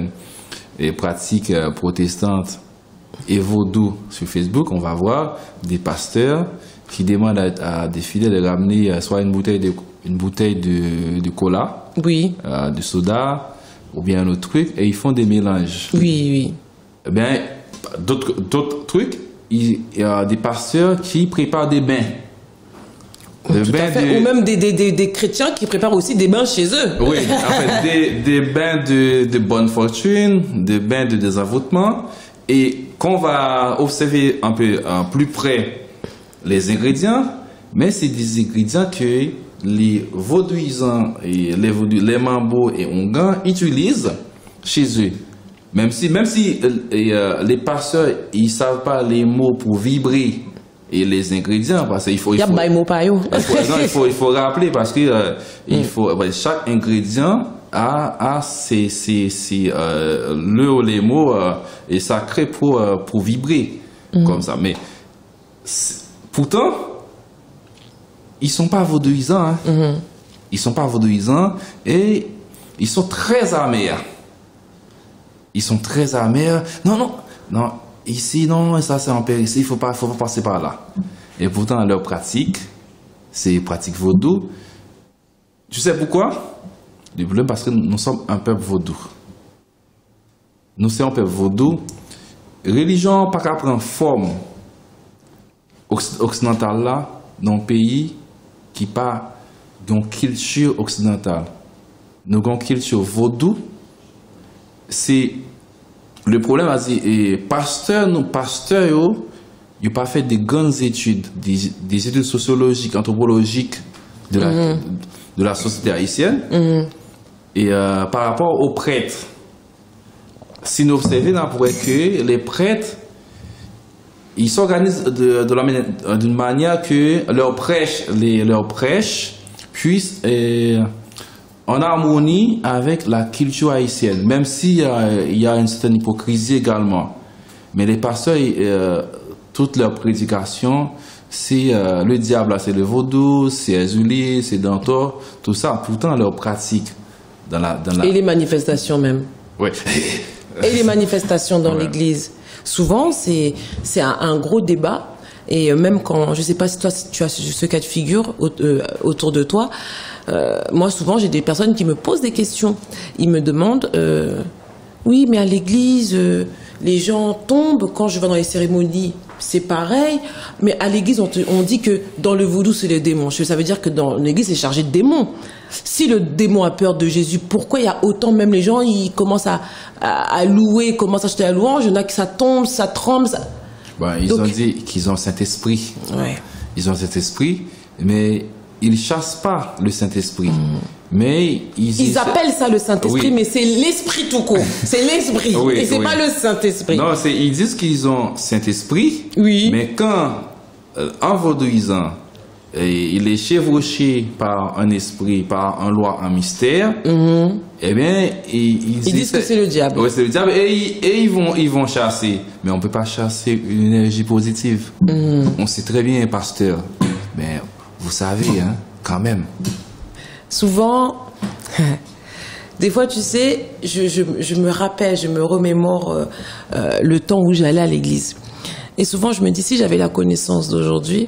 les pratiques protestantes et vaudou sur Facebook. On va voir des pasteurs qui demandent à des fidèles de ramener soit une bouteille de cola, oui, de soda, ou bien un autre truc, et ils font des mélanges. Oui. Eh bien, d'autres trucs, il y a des pasteurs qui préparent des bains. Tout à fait. Ou même des chrétiens qui préparent aussi des bains chez eux. Oui, en fait, des bains de bonne fortune, des bains de désenvoûtement. Et quand on va observer un peu plus près les ingrédients, mais c'est des ingrédients que les vaudouisants et les Mambo et Ongans utilisent chez eux. Même si les pasteurs ils savent pas les mots pour vibrer et les ingrédients, parce qu'il faut, il faut rappeler parce que chaque ingrédient a les mots et sacré pour vibrer comme ça. Mais pourtant ils sont pas vaudouisants, hein. Ils sont pas vaudouisants et ils sont très amers. Ils sont très amers. Non, ici, non, ça c'est en paix, ici, il faut pas passer par là. Et pourtant, leur pratique, c'est pratique vaudou. Tu sais pourquoi? Le problème, parce que nous sommes un peuple vaudou. Nous sommes un peuple vaudou. Religion, pas qu'à prendre forme occidentale là, dans un pays qui pas d'une culture occidentale. Nous avons une culture vaudou. C'est le problème, et pasteurs, ils n'ont pas fait de grandes études, des études sociologiques, anthropologiques de la société haïtienne. Et par rapport aux prêtres, si nous observons, on pourrait que les prêtres, ils s'organisent d'une manière que leurs prêches puissent en harmonie avec la culture haïtienne, même s'il y a une certaine hypocrisie également. Mais les pasteurs, toutes leurs prédications, c'est le diable, c'est le vaudou, c'est Ezuli, c'est Dantor, tout ça. Pourtant, leur pratique dans la... Et les manifestations même. Oui. Et les manifestations dans l'église. Souvent, c'est un gros débat. Et même quand, je ne sais pas si toi tu as ce cas de figure autour de toi, moi souvent j'ai des personnes qui me posent des questions. Ils me demandent, oui mais à l'église, les gens tombent, quand je vais dans les cérémonies, c'est pareil, mais à l'église on dit que dans le vaudou c'est les démons. Ça veut dire que dans l'église c'est chargé de démons. Si le démon a peur de Jésus, pourquoi il y a autant, même les gens ils commencent à louer, commencent à acheter la louange, il y en a qui ça tombe, ça tremble, ça... Ils ont dit qu'ils ont le Saint-Esprit. Ouais. Ils ont le Saint-Esprit, mais ils ne chassent pas le Saint-Esprit. Mais ils appellent ça le Saint-Esprit, mais c'est l'Esprit tout court. C'est l'Esprit, et c'est pas le Saint-Esprit. Non, ils disent qu'ils ont Saint-Esprit, mais quand, en vaudouisant, il est chevauché par un esprit, par un loi, un mystère, eh bien, ils disent que c'est le diable. Oui, c'est le diable, et ils vont chasser. Mais on ne peut pas chasser une énergie positive. On sait très bien, pasteur, mais vous savez, hein, quand même. Souvent, des fois, tu sais, je me rappelle, je me remémore le temps où j'allais à l'église. Et souvent, je me dis, si j'avais la connaissance d'aujourd'hui,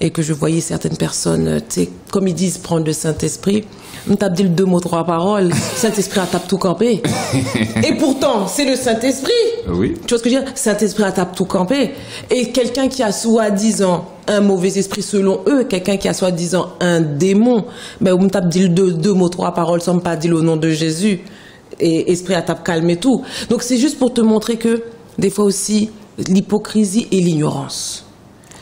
et que je voyais certaines personnes, tu sais, comme ils disent, prendre le Saint-Esprit, on tape dit le 2 mots, 3 paroles, Saint-Esprit a tape tout campé. Et pourtant, c'est le Saint-Esprit. Oui. Tu vois ce que je veux dire? Saint-Esprit a tape tout campé. Et quelqu'un qui a soi-disant un mauvais esprit selon eux, quelqu'un qui a soi-disant un démon, mais on tape dit le 2 mots, 3 paroles, sans pas dire au nom de Jésus. Et Esprit a tape calme et tout. Donc c'est juste pour te montrer que, des fois aussi, l'hypocrisie et l'ignorance.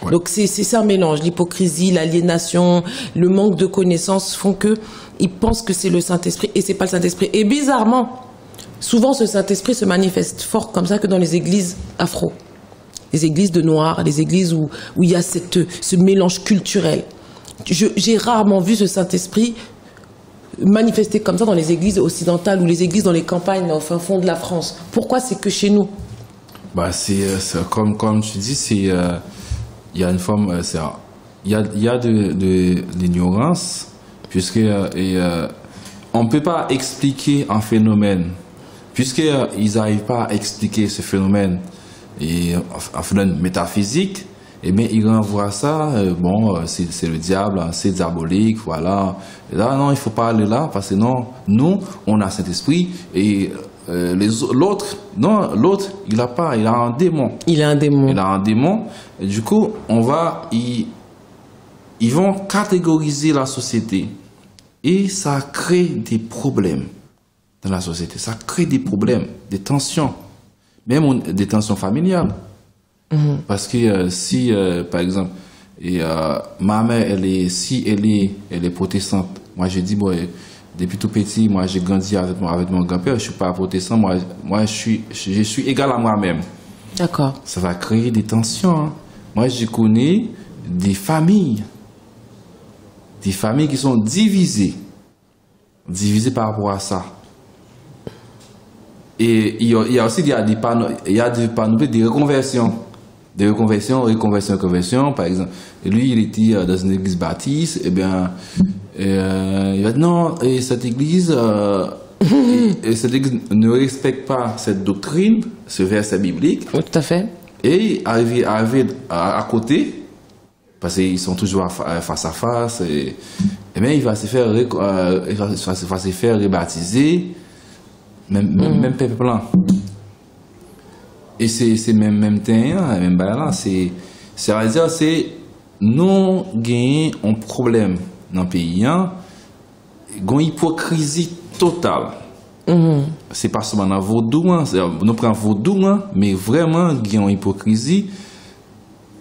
Ouais. Donc c'est ça un mélange, l'hypocrisie, l'aliénation, le manque de connaissances font que ils pensent que c'est le Saint-Esprit et c'est pas le Saint-Esprit. Et bizarrement, souvent ce Saint-Esprit se manifeste fort comme ça que dans les églises afro, les églises de noirs, les églises où il y a ce mélange culturel. J'ai rarement vu ce Saint-Esprit manifester comme ça dans les églises occidentales ou les églises dans les campagnes au fin fond de la France. Pourquoi c'est que chez nous? C'est comme tu dis, c'est il y a une forme, il y a de l'ignorance, puisque on ne peut pas expliquer un phénomène, puisqu'ils n'arrivent pas à expliquer ce phénomène, et un phénomène métaphysique, et bien ils renvoient ça, c'est le diable, c'est diabolique, voilà. Et là, non, il ne faut pas aller là, parce que non, nous, on a cet esprit, et l'autre, il n'a pas, il a un démon. Il a un démon. Il a un démon. Et du coup, ils vont catégoriser la société. Et ça crée des problèmes dans la société. Ça crée des problèmes, des tensions. même des tensions familiales. Parce que si, par exemple, ma mère, si elle est protestante, moi je dis, bon, depuis tout petit, moi j'ai grandi avec mon grand-père, je suis pas protestant, moi je suis égal à moi-même. D'accord. Ça va créer des tensions. Hein. Moi je connais des familles qui sont divisées par rapport à ça. Et il y a aussi des panneaux, des reconversions. Des reconversions, par exemple. Et lui, il était dans une église baptiste, il va dire non, et cette église ne respecte pas cette doctrine, ce verset biblique. Oui, tout à fait. Et arrivé à côté, parce qu'ils sont toujours face à face, et bien il va se faire rebaptiser, même peuple blanc. Et c'est même temps, même là, ça veut dire c'est nous gagnons un problème dans le pays, une hypocrisie totale. C'est pas seulement dans vaudou, nous prenons vaudou, mais vraiment gagnons une hypocrisie.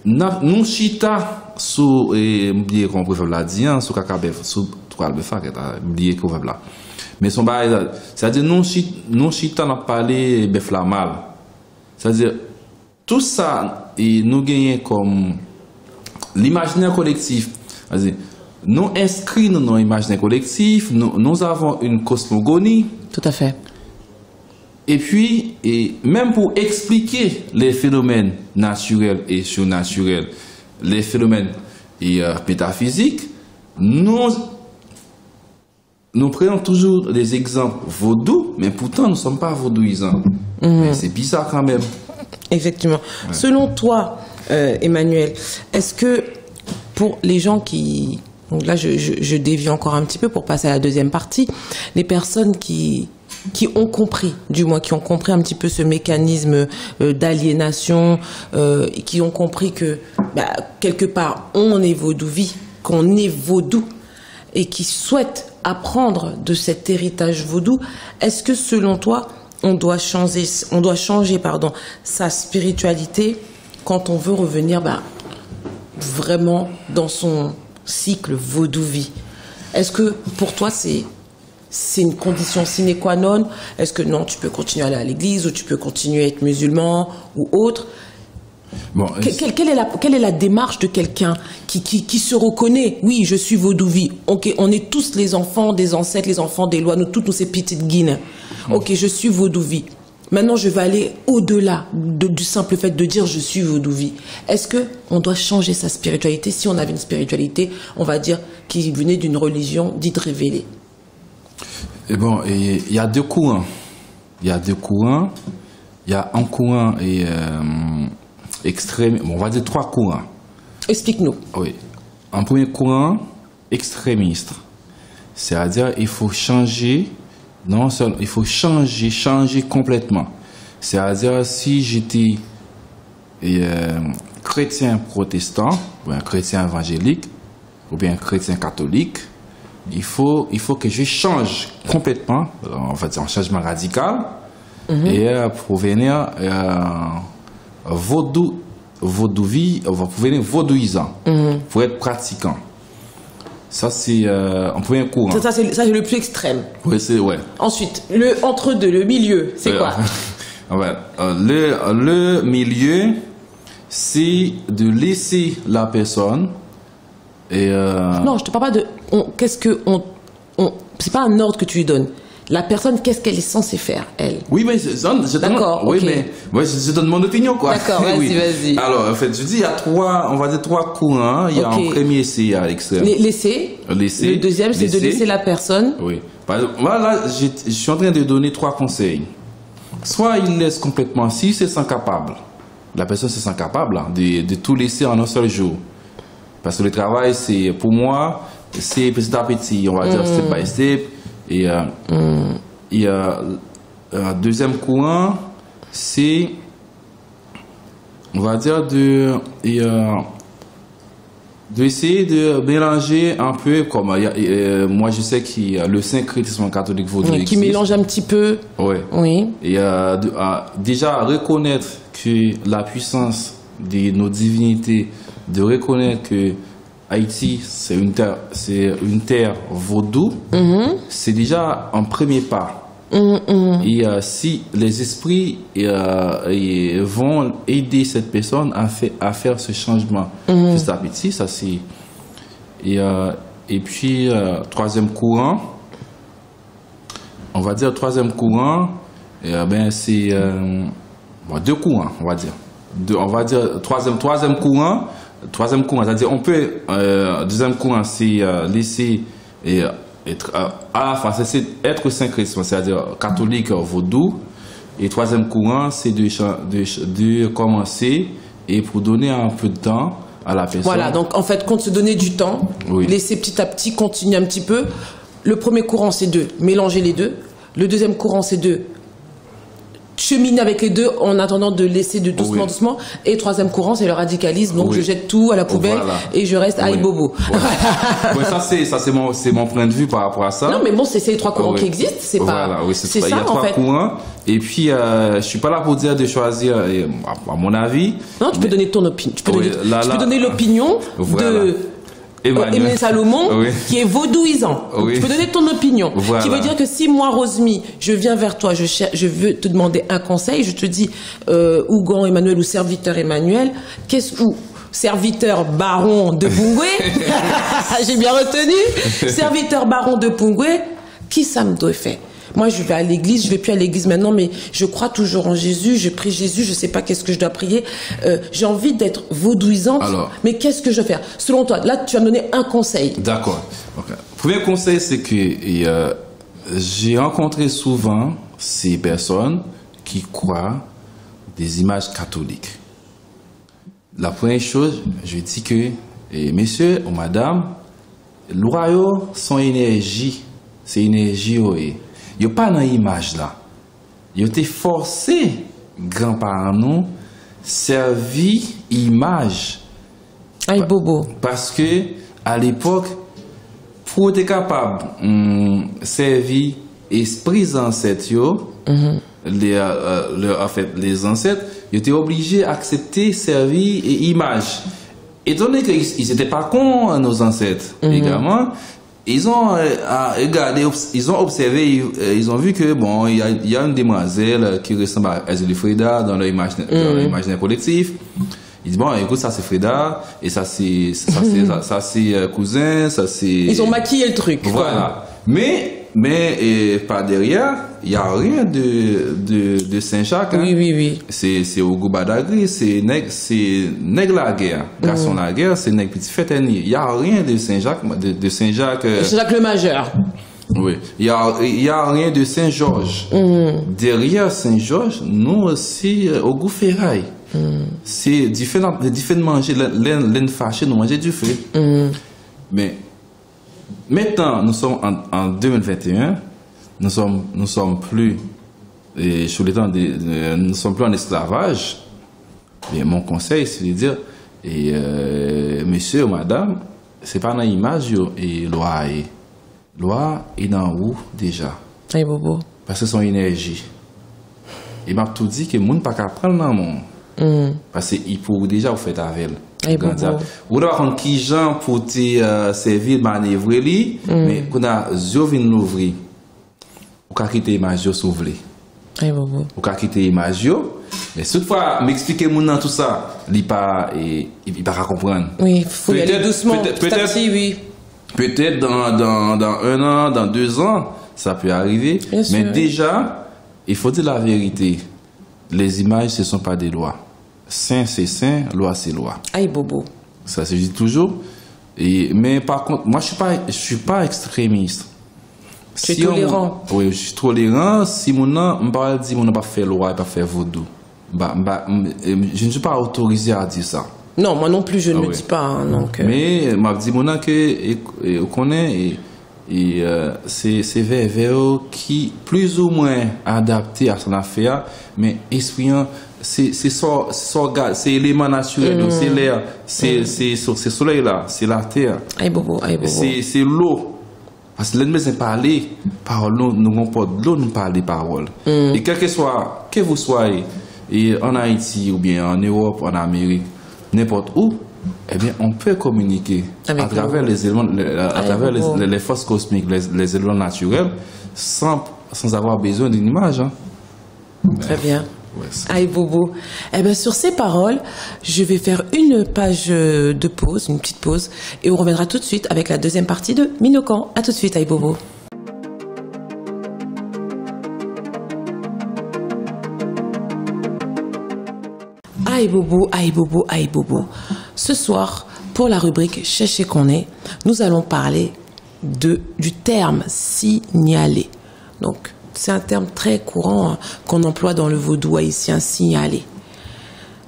Nous chita sous oublier qu'on peut la dire sous kakabef sous trois le faire oublier qu'on va là. Mais son bail, c'est-à-dire nous chita n'a parlé bef la mal. C'est-à-dire, tout ça, et nous gagnons comme l'imaginaire collectif. C'est-à-dire, nous inscrits dans l'imaginaire collectif, nous avons une cosmogonie. Tout à fait. Et puis, même pour expliquer les phénomènes naturels et surnaturels, les phénomènes métaphysiques, nous prenons toujours des exemples vaudous, mais pourtant nous ne sommes pas vaudouisants. C'est bizarre quand même. Effectivement. Ouais. Selon toi, Emmanuel, est-ce que pour les gens qui... Donc là, je dévie encore un petit peu pour passer à la deuxième partie. Les personnes qui ont compris, du moins qui ont compris un petit peu ce mécanisme d'aliénation, qui ont compris que quelque part, on est vaudou-vie, qu'on est vaudou, et qui souhaitent apprendre de cet héritage vaudou, est-ce que selon toi, on doit changer sa spiritualité quand on veut revenir vraiment dans son cycle vaudou-vie? Est-ce que pour toi c'est une condition sine qua non? Est-ce que non, tu peux continuer à aller à l'église ou tu peux continuer à être musulman ou autre? Bon, quelle est la démarche de quelqu'un qui se reconnaît? Oui, je suis vaudou-vie. Ok, on est tous les enfants des ancêtres, les enfants des lois, nous toutes nous ces petites guines. Ok, je suis vaudou-vie. Maintenant, je vais aller au-delà du simple fait de dire je suis vaudou-vie. Est-ce que on doit changer sa spiritualité? Si on avait une spiritualité, on va dire, qui venait d'une religion dite révélée. Et bon, il y a deux courants. Il y a un courant extrême. Bon, on va dire trois courants. Explique-nous. Oui. Un premier courant extrémiste. C'est-à-dire, il faut changer. Non seulement, il faut changer complètement. C'est-à-dire, si j'étais chrétien protestant, ou un chrétien évangélique, ou bien un chrétien catholique, il faut que je change complètement, en fait, c'est un changement radical, et pour venir vaudouisant, pour être pratiquant. Ça, c'est un premier courant. Ça, c'est le plus extrême. Oui, c'est, ouais. Ensuite, le entre-deux, le milieu, c'est quoi? Ouais. Le milieu, c'est de laisser la personne. Non, je te parle pas de. C'est pas un ordre que tu lui donnes. La personne, qu'est-ce qu'elle est censée faire, elle? Oui, mais je donne mon opinion, quoi. D'accord, vas-y. Alors, en fait, je dis, il y a trois courants. Il y a un premier, c'est à l'extrême. Laisser. Le deuxième, c'est de laisser la personne. Oui. Voilà, je suis en train de donner trois conseils. Soit il laisse complètement, si c'est sans capable. La personne se sent capable de tout laisser en un seul jour. Parce que le travail, c'est, pour moi, c'est petit à petit, on va dire step by step. Et il y a un deuxième courant, c'est, on va dire, d'essayer de mélanger un peu, comme moi je sais qu'il y a le syncrétisme catholique vaudou qui mélange un petit peu. Ouais. Oui. Et déjà reconnaître que la puissance de nos divinités, de reconnaître que Haïti c'est une terre vaudou, c'est déjà un premier pas. Et si les esprits vont aider cette personne à faire ce changement petit à petit, ça c'est. Et puis troisième courant, on va dire troisième courant, c'est deux courants, on va dire. Troisième courant, c'est-à-dire on peut deuxième courant c'est laisser être syncrétisme, c'est-à-dire catholique vaudou, et troisième courant c'est de commencer et pour donner un peu de temps à la personne. Voilà, donc en fait, compte se donner du temps, laisser petit à petit continuer un petit peu. Le premier courant c'est de mélanger les deux, le deuxième courant c'est de cheminer avec les deux en attendant de laisser de doucement, doucement. Et troisième courant, c'est le radicalisme. Donc, je jette tout à la poubelle et je reste à bobo. Ça, c'est mon point de vue par rapport à ça. Non, mais bon, c'est les trois courants qui existent. C'est pas, c'est ça, il y a trois courants. Et puis, je suis pas là pour dire de choisir, à mon avis. Non, tu peux donner ton opinion. Tu peux donner l'opinion de Aimé Salomon, qui est vaudouisant. Tu peux donner ton opinion. Qui veut dire que si moi, Rosmy, je viens vers toi, je veux te demander un conseil, je te dis, Ougan Emmanuel ou serviteur Emmanuel, ou serviteur baron de Pungwe, j'ai bien retenu, serviteur baron de Pungwe, qui ça me doit faire? Moi, je vais à l'église, je vais plus à l'église maintenant, mais je crois toujours en Jésus, je prie Jésus, je sais pas qu'est-ce que je dois prier. J'ai envie d'être vaudouisante, mais qu'est-ce que je dois faire? Selon toi, là, tu as donné un conseil. D'accord. Okay. Premier conseil, c'est que j'ai rencontré souvent ces personnes qui croient des images catholiques. La première chose, je dis que, messieurs ou madame, l'oreille, son énergie, c'est énergie, il n'y a pas d'image là. Il a été forcé, grands-parents nous, servir image. Aïe, bobo. Parce que, à l'époque, pour être capable de servir esprit ancêtres, en fait, les ancêtres, ils étaient obligés d'accepter, servir et image. Étant donné qu'ils n'étaient pas cons, nos ancêtres, également, ils ont regardé, ils ont observé, ils ont vu que bon, il y a une demoiselle qui ressemble à Zélie Freda dans l'imaginaire collectif. Ils disent bon, écoute, ça c'est Freda et ça c'est cousin, ça c'est. Ils ont maquillé le truc. Voilà. Mais par derrière, il y a rien de Saint-Jacques. Hein. Oui. C'est au Goubadagri, c'est nègre la guerre. Garçon la guerre, c'est nègre petit fêtenier. Il y a rien de Saint-Jacques, de Saint-Jacques. Saint-Jacques le Majeur. Oui. Il y a rien de Saint-Georges. Derrière Saint-Georges, nous aussi au Goufferail. C'est différent de manger l'aine fâchée, nous manger du feu. Mais maintenant, nous sommes en 2021, nous sommes plus sur le temps nous sommes plus en esclavage. Et mon conseil, c'est de dire, monsieur ou madame, c'est pas dans l'image et loi est dans où déjà? Hey, bobo. Parce que son énergie. Il m'a tout dit que le monde n'a pas qu'à prendre dans le monde. Parce qu'il peut déjà vous faire avec elle. Vous devez prendre qui gens pour te servir, manœuvrer, mais quand vous vient l'ouvrir, vous pouvez quitter l'image s'ouvrir. Vous pouvez quitter l'image, mais cette fois, m'expliquer mon tout ça, il pas comprendre. Oui, il faut y aller doucement, petit à petit, oui. Peut-être dans 1 an, dans 2 ans, ça peut arriver. Bien mais sûr. Déjà, il faut dire la vérité. Les images, ce ne sont pas des lois. Saint, c'est saint, loi, c'est loi. Aïe, bobo. Ça se dit toujours. Mais par contre, moi, je ne suis pas extrémiste. Tu es tolérant. Oui, je suis tolérant. Si mon nom, je ne dis mon nom pas faire loi, pas faire vaudou. Je ne suis pas autorisé à dire ça. Non, moi non plus, je ne le dis pas. Hein, donc, mais je dis mon nom que connaît c'est vers qui plus ou moins adapté à son affaire, mais esprit c'est élément naturel, c'est l'air, c'est soleil là, c'est la terre, c'est l'eau. Parce que l'ennemi parler, parole, nous n'avons pas de l'eau, nous parler parole. Et quel que soit, que vous soyez, et en Haïti ou bien en Europe, en Amérique, n'importe où, eh bien, on peut communiquer à travers les éléments, à travers les forces cosmiques, les éléments naturels, sans avoir besoin d'une image. Hein. Très bien. Ouais, Aïe Bobo. Eh bien, sur ces paroles, je vais faire une page de pause, une petite pause, et on reviendra tout de suite avec la deuxième partie de Minokan. À tout de suite, Aïe Bobo. Aïe Bobo, Aïe Bobo, Aïe Bobo. Ce soir, pour la rubrique Cherchez qu'on est, nous allons parler du terme signaler. Donc, c'est un terme très courant qu'on emploie dans le vaudou haïtien, signaler.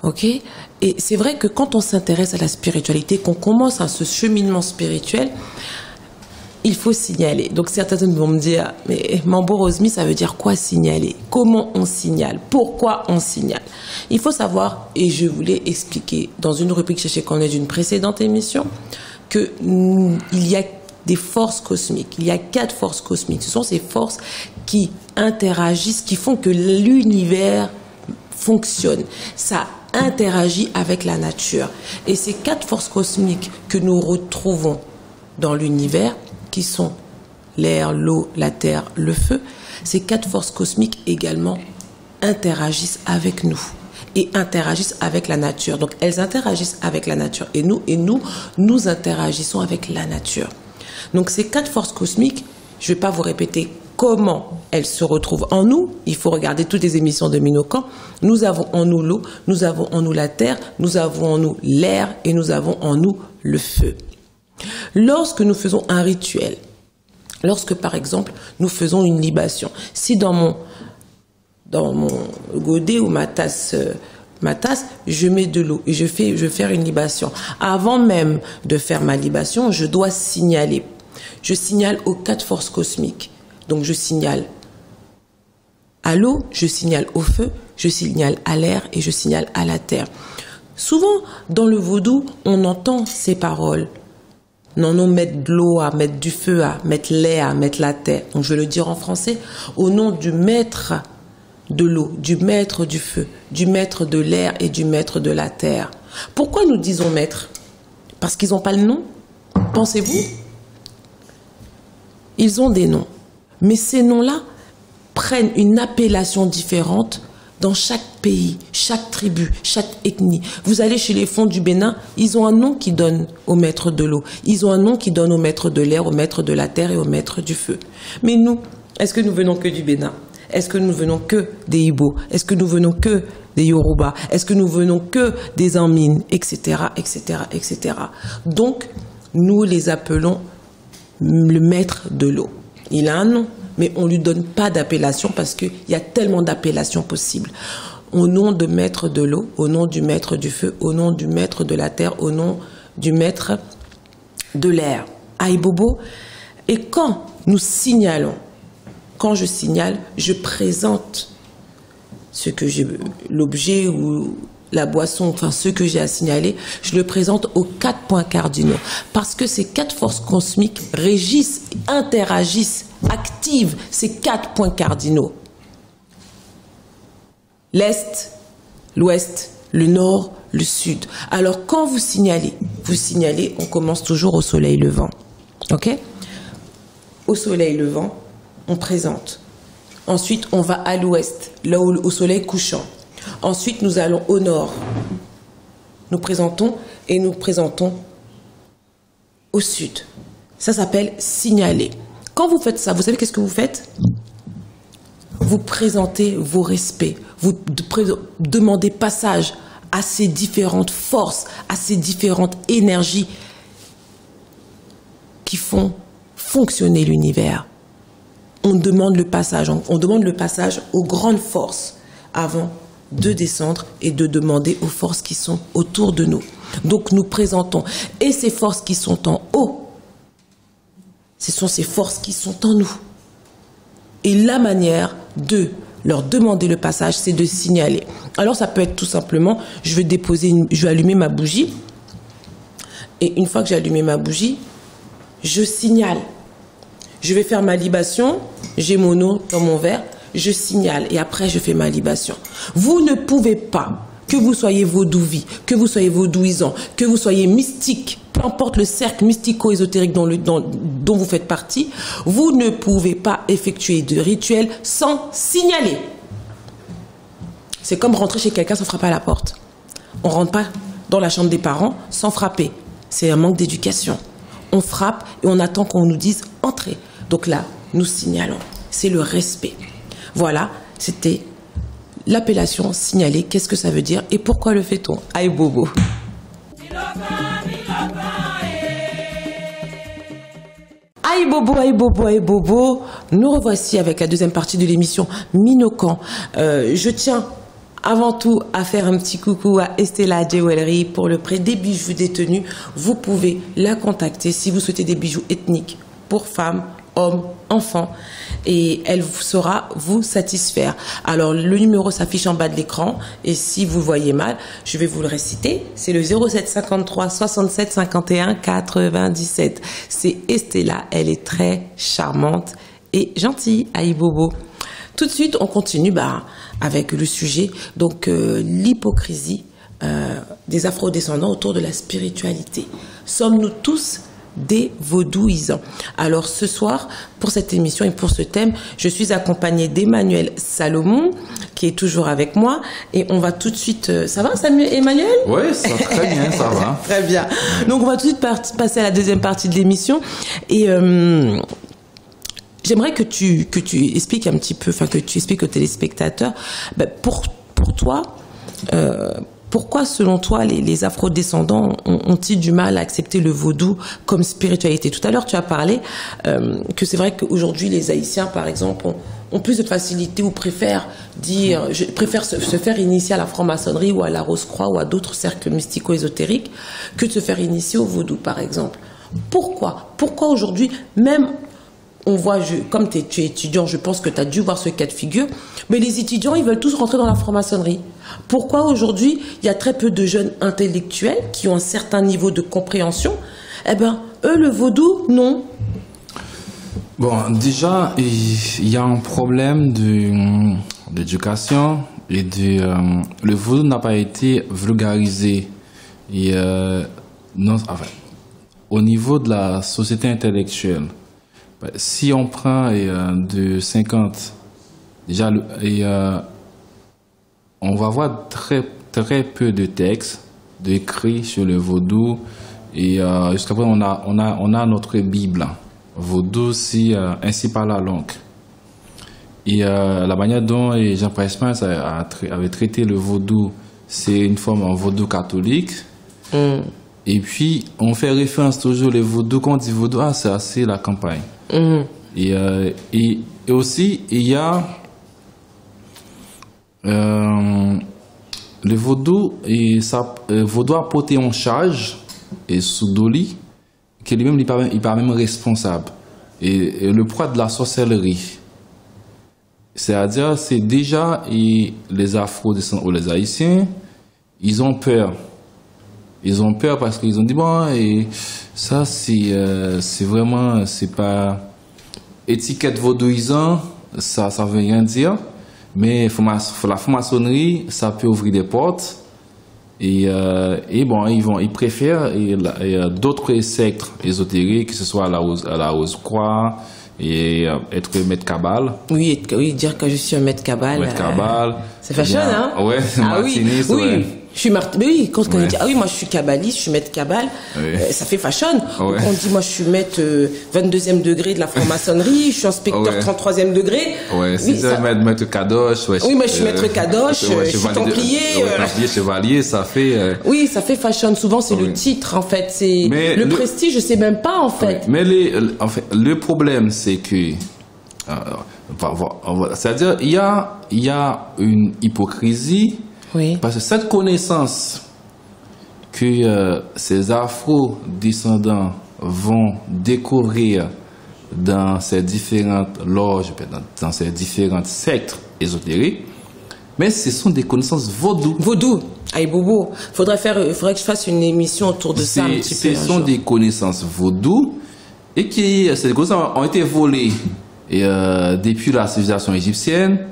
Ok? Et c'est vrai que quand on s'intéresse à la spiritualité, qu'on commence à ce cheminement spirituel, il faut signaler. Donc certains vont me dire, mais Mambo Rosmi, ça veut dire quoi signaler? Comment on signale? Pourquoi on signale? Il faut savoir, et je voulais expliquer dans une rubrique Cherchez qu'on est d'une précédente émission, qu'il y a des forces cosmiques. Il y a 4 forces cosmiques. Ce sont ces forces qui interagissent, qui font que l'univers fonctionne. Ça interagit avec la nature. Et ces 4 forces cosmiques que nous retrouvons dans l'univers, qui sont l'air, l'eau, la terre, le feu, ces 4 forces cosmiques également interagissent avec nous et interagissent avec la nature. Donc elles interagissent avec la nature et nous interagissons avec la nature. Donc ces 4 forces cosmiques, je ne vais pas vous répéter comment elles se retrouvent en nous. Il faut regarder toutes les émissions de Minokan. Nous avons en nous l'eau, nous avons en nous la terre, nous avons en nous l'air et nous avons en nous le feu. Lorsque nous faisons un rituel, lorsque par exemple nous faisons une libation, si dans mon godet ou ma tasse, je mets de l'eau et je vais faire une libation. Avant même de faire ma libation, je dois signaler. Je signale aux 4 forces cosmiques. Donc je signale à l'eau, je signale au feu, je signale à l'air et je signale à la terre. Souvent, dans le vaudou, on entend ces paroles. Non, mettre de l'eau, à mettre du feu, à mettre l'air, à mettre la terre. Donc je vais le dire en français. Au nom du maître de l'eau, du maître du feu, du maître de l'air et du maître de la terre. Pourquoi nous disons maître? Parce qu'ils n'ont pas le nom? Pensez-vous? Ils ont des noms. Mais ces noms-là prennent une appellation différente dans chaque pays, chaque tribu, chaque ethnie. Vous allez chez les Fonds du Bénin, ils ont un nom qui donne au maître de l'eau. Ils ont un nom qui donne au maître de l'air, au maître de la terre et au maître du feu. Mais nous, est-ce que nous venons que du Bénin? Est-ce que nous venons que des Ibo? Est-ce que nous venons que des Yoruba? Est-ce que nous venons que des Amines? Etc., etc., etc. Donc, nous les appelons le maître de l'eau. Il a un nom, mais on ne lui donne pas d'appellation parce qu'il y a tellement d'appellations possibles. Au nom de maître de l'eau, au nom du maître du feu, au nom du maître de la terre, au nom du maître de l'air. Aïe Bobo. Et quand nous signalons, quand je signale, je présente l'objet ou la boisson, enfin ce que j'ai à signaler, je le présente aux 4 points cardinaux. Parce que ces 4 forces cosmiques régissent, interagissent, activent ces 4 points cardinaux. L'Est, l'Ouest, le Nord, le Sud. Alors quand vous signalez, on commence toujours au soleil levant. Ok? Au soleil levant, on présente. Ensuite, on va à l'ouest, là où, au soleil couchant. Ensuite, nous allons au nord. Nous présentons et nous présentons au sud. Ça s'appelle signaler. Quand vous faites ça, vous savez qu'est-ce que vous faites? Vous présentez vos respects. Vous demandez passage à ces différentes forces, à ces différentes énergies qui font fonctionner l'univers. On demande le passage aux grandes forces avant de descendre et de demander aux forces qui sont autour de nous. Donc nous présentons. Et ces forces qui sont en haut, ce sont ces forces qui sont en nous. Et la manière de leur demander le passage, c'est de signaler. Alors ça peut être tout simplement, je vais allumer ma bougie. Et une fois que j'ai allumé ma bougie, je signale. Je vais faire ma libation, j'ai mon eau dans mon verre, je signale et après je fais ma libation. Vous ne pouvez pas, que vous soyez vaudouvi, que vous soyez vaudouisant, que vous soyez mystique, peu importe le cercle mystico-ésotérique dont vous faites partie, vous ne pouvez pas effectuer de rituel sans signaler. C'est comme rentrer chez quelqu'un sans frapper à la porte. On ne rentre pas dans la chambre des parents sans frapper. C'est un manque d'éducation. On frappe et on attend qu'on nous dise « entrez ». Donc là, nous signalons. C'est le respect. Voilà, c'était l'appellation signalée. Qu'est-ce que ça veut dire et pourquoi le fait-on? Aïe bobo. Aïe bobo, aïe bobo, aïe bobo. Nous revoici avec la deuxième partie de l'émission Minokan. Je tiens avant tout à faire un petit coucou à Estella Jewelry pour le prêt des bijoux détenus. Vous pouvez la contacter si vous souhaitez des bijoux ethniques pour femmes, hommes, enfants, et elle saura vous satisfaire. Alors le numéro s'affiche en bas de l'écran et si vous le voyez mal, je vais vous le réciter. C'est le 07 53 67 51 97. C'est Estella, elle est très charmante et gentille. Aïe bobo. Tout de suite, on continue avec le sujet, donc l'hypocrisie des afrodescendants autour de la spiritualité. Sommes-nous tous des vaudouisants? Alors ce soir, pour cette émission et pour ce thème, je suis accompagnée d'Emmanuel Salomon, qui est toujours avec moi, et on va tout de suite... Ça va, Emmanuel? Oui, ça très bien, ça va. Très bien. Donc on va tout de suite passer à la deuxième partie de l'émission, et... j'aimerais que tu expliques un petit peu, enfin que tu expliques aux téléspectateurs, pour toi, pourquoi selon toi les afrodescendants ont-ils du mal à accepter le vaudou comme spiritualité? Tout à l'heure tu as parlé que c'est vrai qu'aujourd'hui les Haïtiens par exemple ont plus de facilité ou préfèrent se faire initier à la franc-maçonnerie ou à la Rose-Croix ou à d'autres cercles mystico-ésotériques que de se faire initier au vaudou par exemple. Pourquoi aujourd'hui même on voit, comme tu es étudiant, je pense que tu as dû voir ce cas de figure, mais les étudiants, ils veulent tous rentrer dans la franc-maçonnerie. Pourquoi aujourd'hui, il y a très peu de jeunes intellectuels qui ont un certain niveau de compréhension? Eh bien, eux, le vaudou, non. Bon, déjà, il y a un problème d'éducation et le vaudou n'a pas été vulgarisé. Et, au niveau de la société intellectuelle, si on prend de 50, déjà, on va voir très, très peu de textes écrits sur le vaudou. Et jusqu'à présent, on a notre Bible. Vaudou, ainsi par la langue. Et la manière dont Jean Presman avait traité le vaudou, c'est une forme en vaudou catholique. Et puis, on fait référence toujours au vaudou. Quand on dit vaudou, c'est la campagne. Et aussi, il y a le vaudou, vaudou a porté en charge et sous Doli, qui lui-même il pas même responsable. Et le poids de la sorcellerie. C'est-à-dire, c'est déjà les Afro-descendants ou les Haïtiens, ils ont peur. Ils ont peur parce qu'ils ont dit, bon, et ça, c'est vraiment, c'est pas étiquette vaudouisant, ça veut rien dire, mais la franc-maçonnerie, ça peut ouvrir des portes, et bon, ils préfèrent d'autres sectes ésotériques, que ce soit à la Rose-Croix, et être maître cabale. Oui, dire que je suis un maître cabale. Maître cabale. C'est fashion, hein? Ouais, martiniste, oui. ouais. Je suis oui, quand on dit, moi je suis kabbaliste, je suis maître cabale, ça fait fashion. Ouais. Quand on dit, moi je suis maître 22e degré de la franc-maçonnerie, je suis inspecteur 33e degré. Ouais, c'est ça, maître Kadosh. Ouais, oui, moi je suis maître Kadosh, je suis templier. Templier, chevalier, ça fait... Oui, ça fait fashion. Souvent, c'est le titre, en fait. C'est le prestige, je sais même pas, en fait. Mais le problème, c'est que... c'est-à-dire, il y a une hypocrisie. Oui. Parce que cette connaissance que ces afro-descendants vont découvrir dans ces différentes loges, dans ces différentes sectes ésotériques, mais ce sont des connaissances vaudou. Vaudou. Aïe Bobo, faudrait que je fasse une émission autour de ça un petit peu. Ce sont des connaissances vaudou et ces connaissances ont été volées depuis la civilisation égyptienne.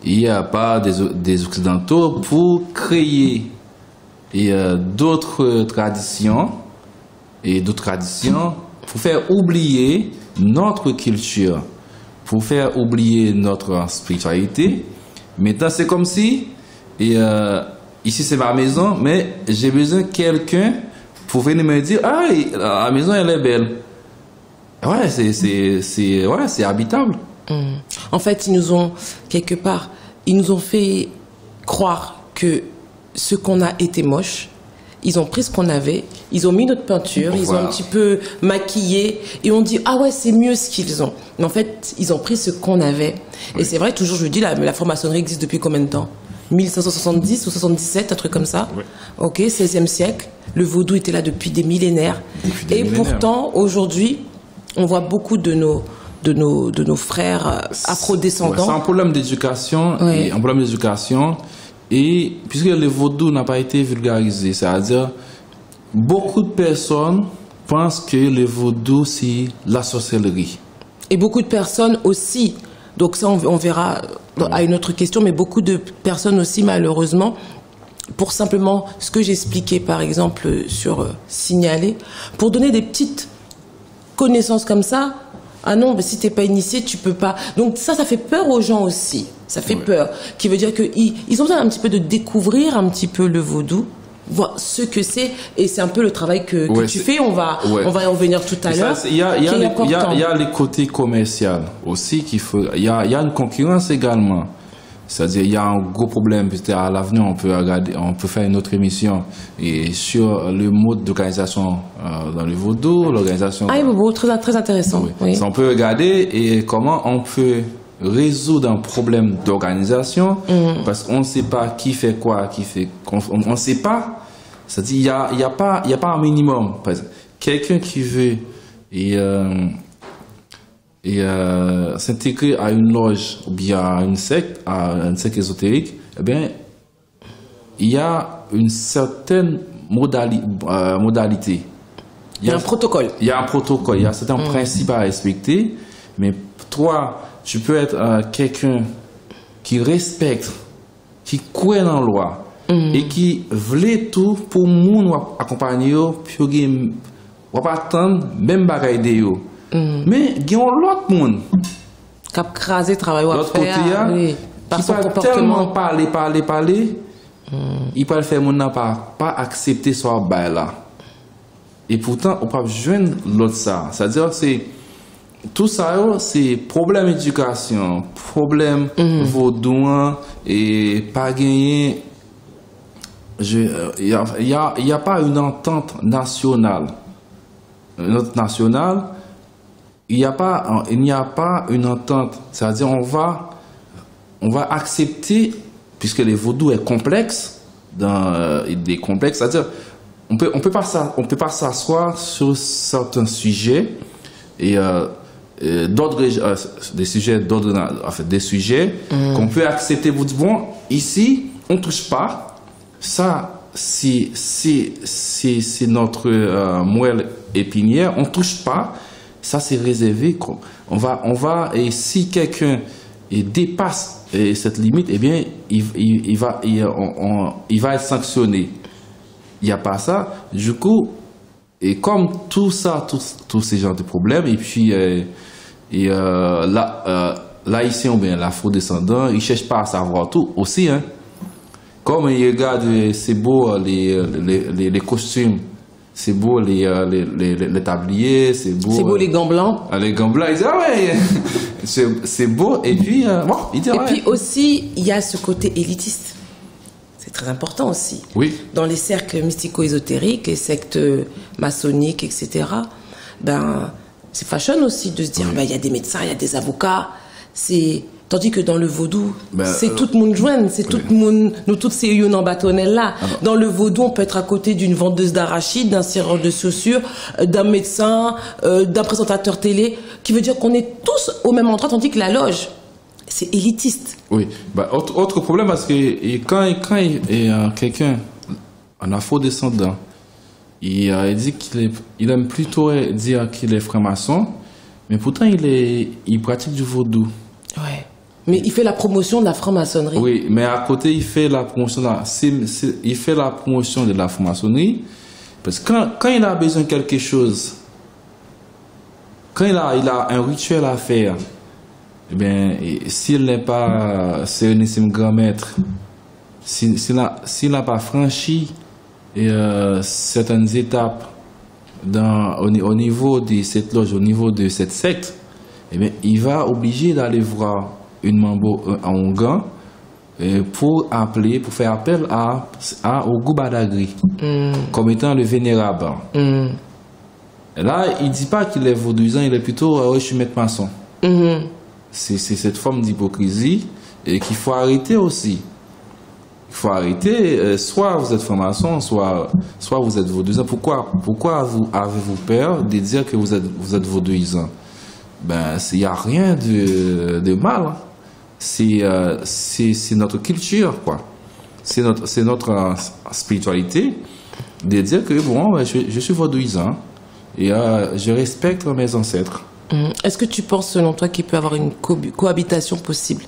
Il n'y a pas des Occidentaux pour créer d'autres traditions pour faire oublier notre culture, pour faire oublier notre spiritualité. Maintenant, c'est comme si, ici c'est ma maison, mais j'ai besoin de quelqu'un pour venir me dire, ah, la maison elle est belle. Ouais, c'est habitable. En fait, ils nous ont fait croire que ce qu'on a était moche. Ils ont pris ce qu'on avait, ils ont mis notre peinture, ils ont un petit peu maquillé et on dit ah ouais c'est mieux ce qu'ils ont. Mais en fait ils ont pris ce qu'on avait. Et c'est vrai, toujours je le dis, la franc-maçonnerie existe depuis combien de temps? 1570 ou 77, un truc comme ça. Ok, 16e siècle. Le vaudou était là depuis des millénaires. Pourtant aujourd'hui on voit beaucoup de nos frères afro-descendants. C'est un problème d'éducation. Un problème d'éducation. Et puisque le vaudou n'a pas été vulgarisé, c'est-à-dire beaucoup de personnes pensent que le vaudou c'est la sorcellerie. Et beaucoup de personnes aussi, donc ça on verra à une autre question, mais beaucoup de personnes aussi malheureusement, pour simplement ce que j'expliquais par exemple sur signaler, pour donner des petites connaissances comme ça. Ah non, mais si t'es pas initié, tu peux pas. Donc ça fait peur aux gens aussi. Ça fait peur. Qui veut dire qu'ils ont besoin un petit peu de découvrir un petit peu le vaudou, voir ce que c'est. Et c'est un peu le travail que tu fais. On va y revenir tout à l'heure. Il y a les côtés commerciaux aussi qu'il faut. Il y a une concurrence également. C'est-à-dire, il y a un gros problème. Peut-être à l'avenir, on peut faire une autre émission et sur le mode d'organisation dans le vaudou, l'organisation. Ah, très, très intéressant. Oui. On peut regarder et comment on peut résoudre un problème d'organisation parce qu'on ne sait pas qui fait quoi, on ne sait pas. C'est-à-dire, il y a pas un minimum. Quelqu'un qui veut s'intégrer à une loge ou bien à une secte ésotérique, eh bien, il y a une certaine modalité. Il y a un protocole. Il y a un protocole, il y a certains principes à respecter, mais toi, tu peux être quelqu'un qui respecte, qui croit dans la loi et qui veut tout pour nous accompagner, pour ne pas attendre même bagaille de yo. Mais il y a l'autre monde qui a crasé travail à faire par son comportement, parler il peut le faire mon pas accepter ce bail là et pourtant on peut joindre l'autre ça, c'est-à-dire c'est tout ça c'est problème éducation, problème vaudou et pas gagner. Il y a pas une entente nationale. Il n'y a pas une entente. C'est-à-dire on va accepter, puisque le vaudou est complexe, c'est-à-dire on peut pas s'asseoir sur certains sujets et des sujets qu'on peut accepter. Vous dites bon, ici on touche pas. Ça c'est notre moelle épinière. On touche pas. Ça, c'est réservé. On va, et si quelqu'un dépasse cette limite, eh bien, il va être sanctionné. Il n'y a pas ça. Du coup, et comme tout ça, tous ces genres de problèmes, et puis, l'haïtien ou bien l'afro-descendant, ils ne cherchent pas à savoir tout aussi, hein. Comme ils regardent, c'est beau, les costumes. C'est beau les tabliers, c'est beau les gants blancs. Les gants blancs, ils disent ah ouais, c'est beau. Et puis bon, ils disent puis aussi il y a ce côté élitiste. C'est très important aussi. Oui. Dans les cercles mystico-ésotériques, les sectes maçonniques, etc. Ben c'est fashion aussi de se dire ben il y a des médecins, il y a des avocats. Tandis que dans le vaudou, c'est tout le monde joindre, c'est tout le monde, nous toutes ces yon en bâtonnel là. Dans le vaudou, on peut être à côté d'une vendeuse d'arachides, d'un serreur de chaussures, d'un médecin, d'un présentateur télé, qui veut dire qu'on est tous au même endroit, tandis que la loge, c'est élitiste. Oui. Bah, autre problème, parce que quand quelqu'un, un afro-descendant, il dit il aime plutôt dire qu'il est franc-maçon, mais pourtant il pratique du vaudou. Ouais. Mais il fait la promotion de la franc-maçonnerie. Oui, mais à côté, il fait la promotion de la franc-maçonnerie, parce que quand il a besoin de quelque chose, quand il a un rituel à faire, eh bien, s'il n'est pas sérénissime grand maître, s'il n'a pas franchi certaines étapes au niveau de cette loge, au niveau de cette secte, eh bien, il va obliger d'aller voir une mambo en Ongan pour faire appel au Goubadagri comme étant le vénérable. Là, il ne dit pas qu'il est vaudouisant, il est plutôt je suis maître maçon. C'est cette forme d'hypocrisie et qu'il faut arrêter aussi. Il faut arrêter, soit vous êtes franc-maçon, soit vous êtes vaudouisant. Pourquoi avez-vous peur de dire que vous êtes vaudouisant? Ben, il n'y a rien de mal. Hein. C'est notre culture, quoi. C'est notre spiritualité de dire que, bon, je suis vaudouisant et je respecte mes ancêtres. Est-ce que tu penses, selon toi, qu'il peut y avoir une cohabitation possible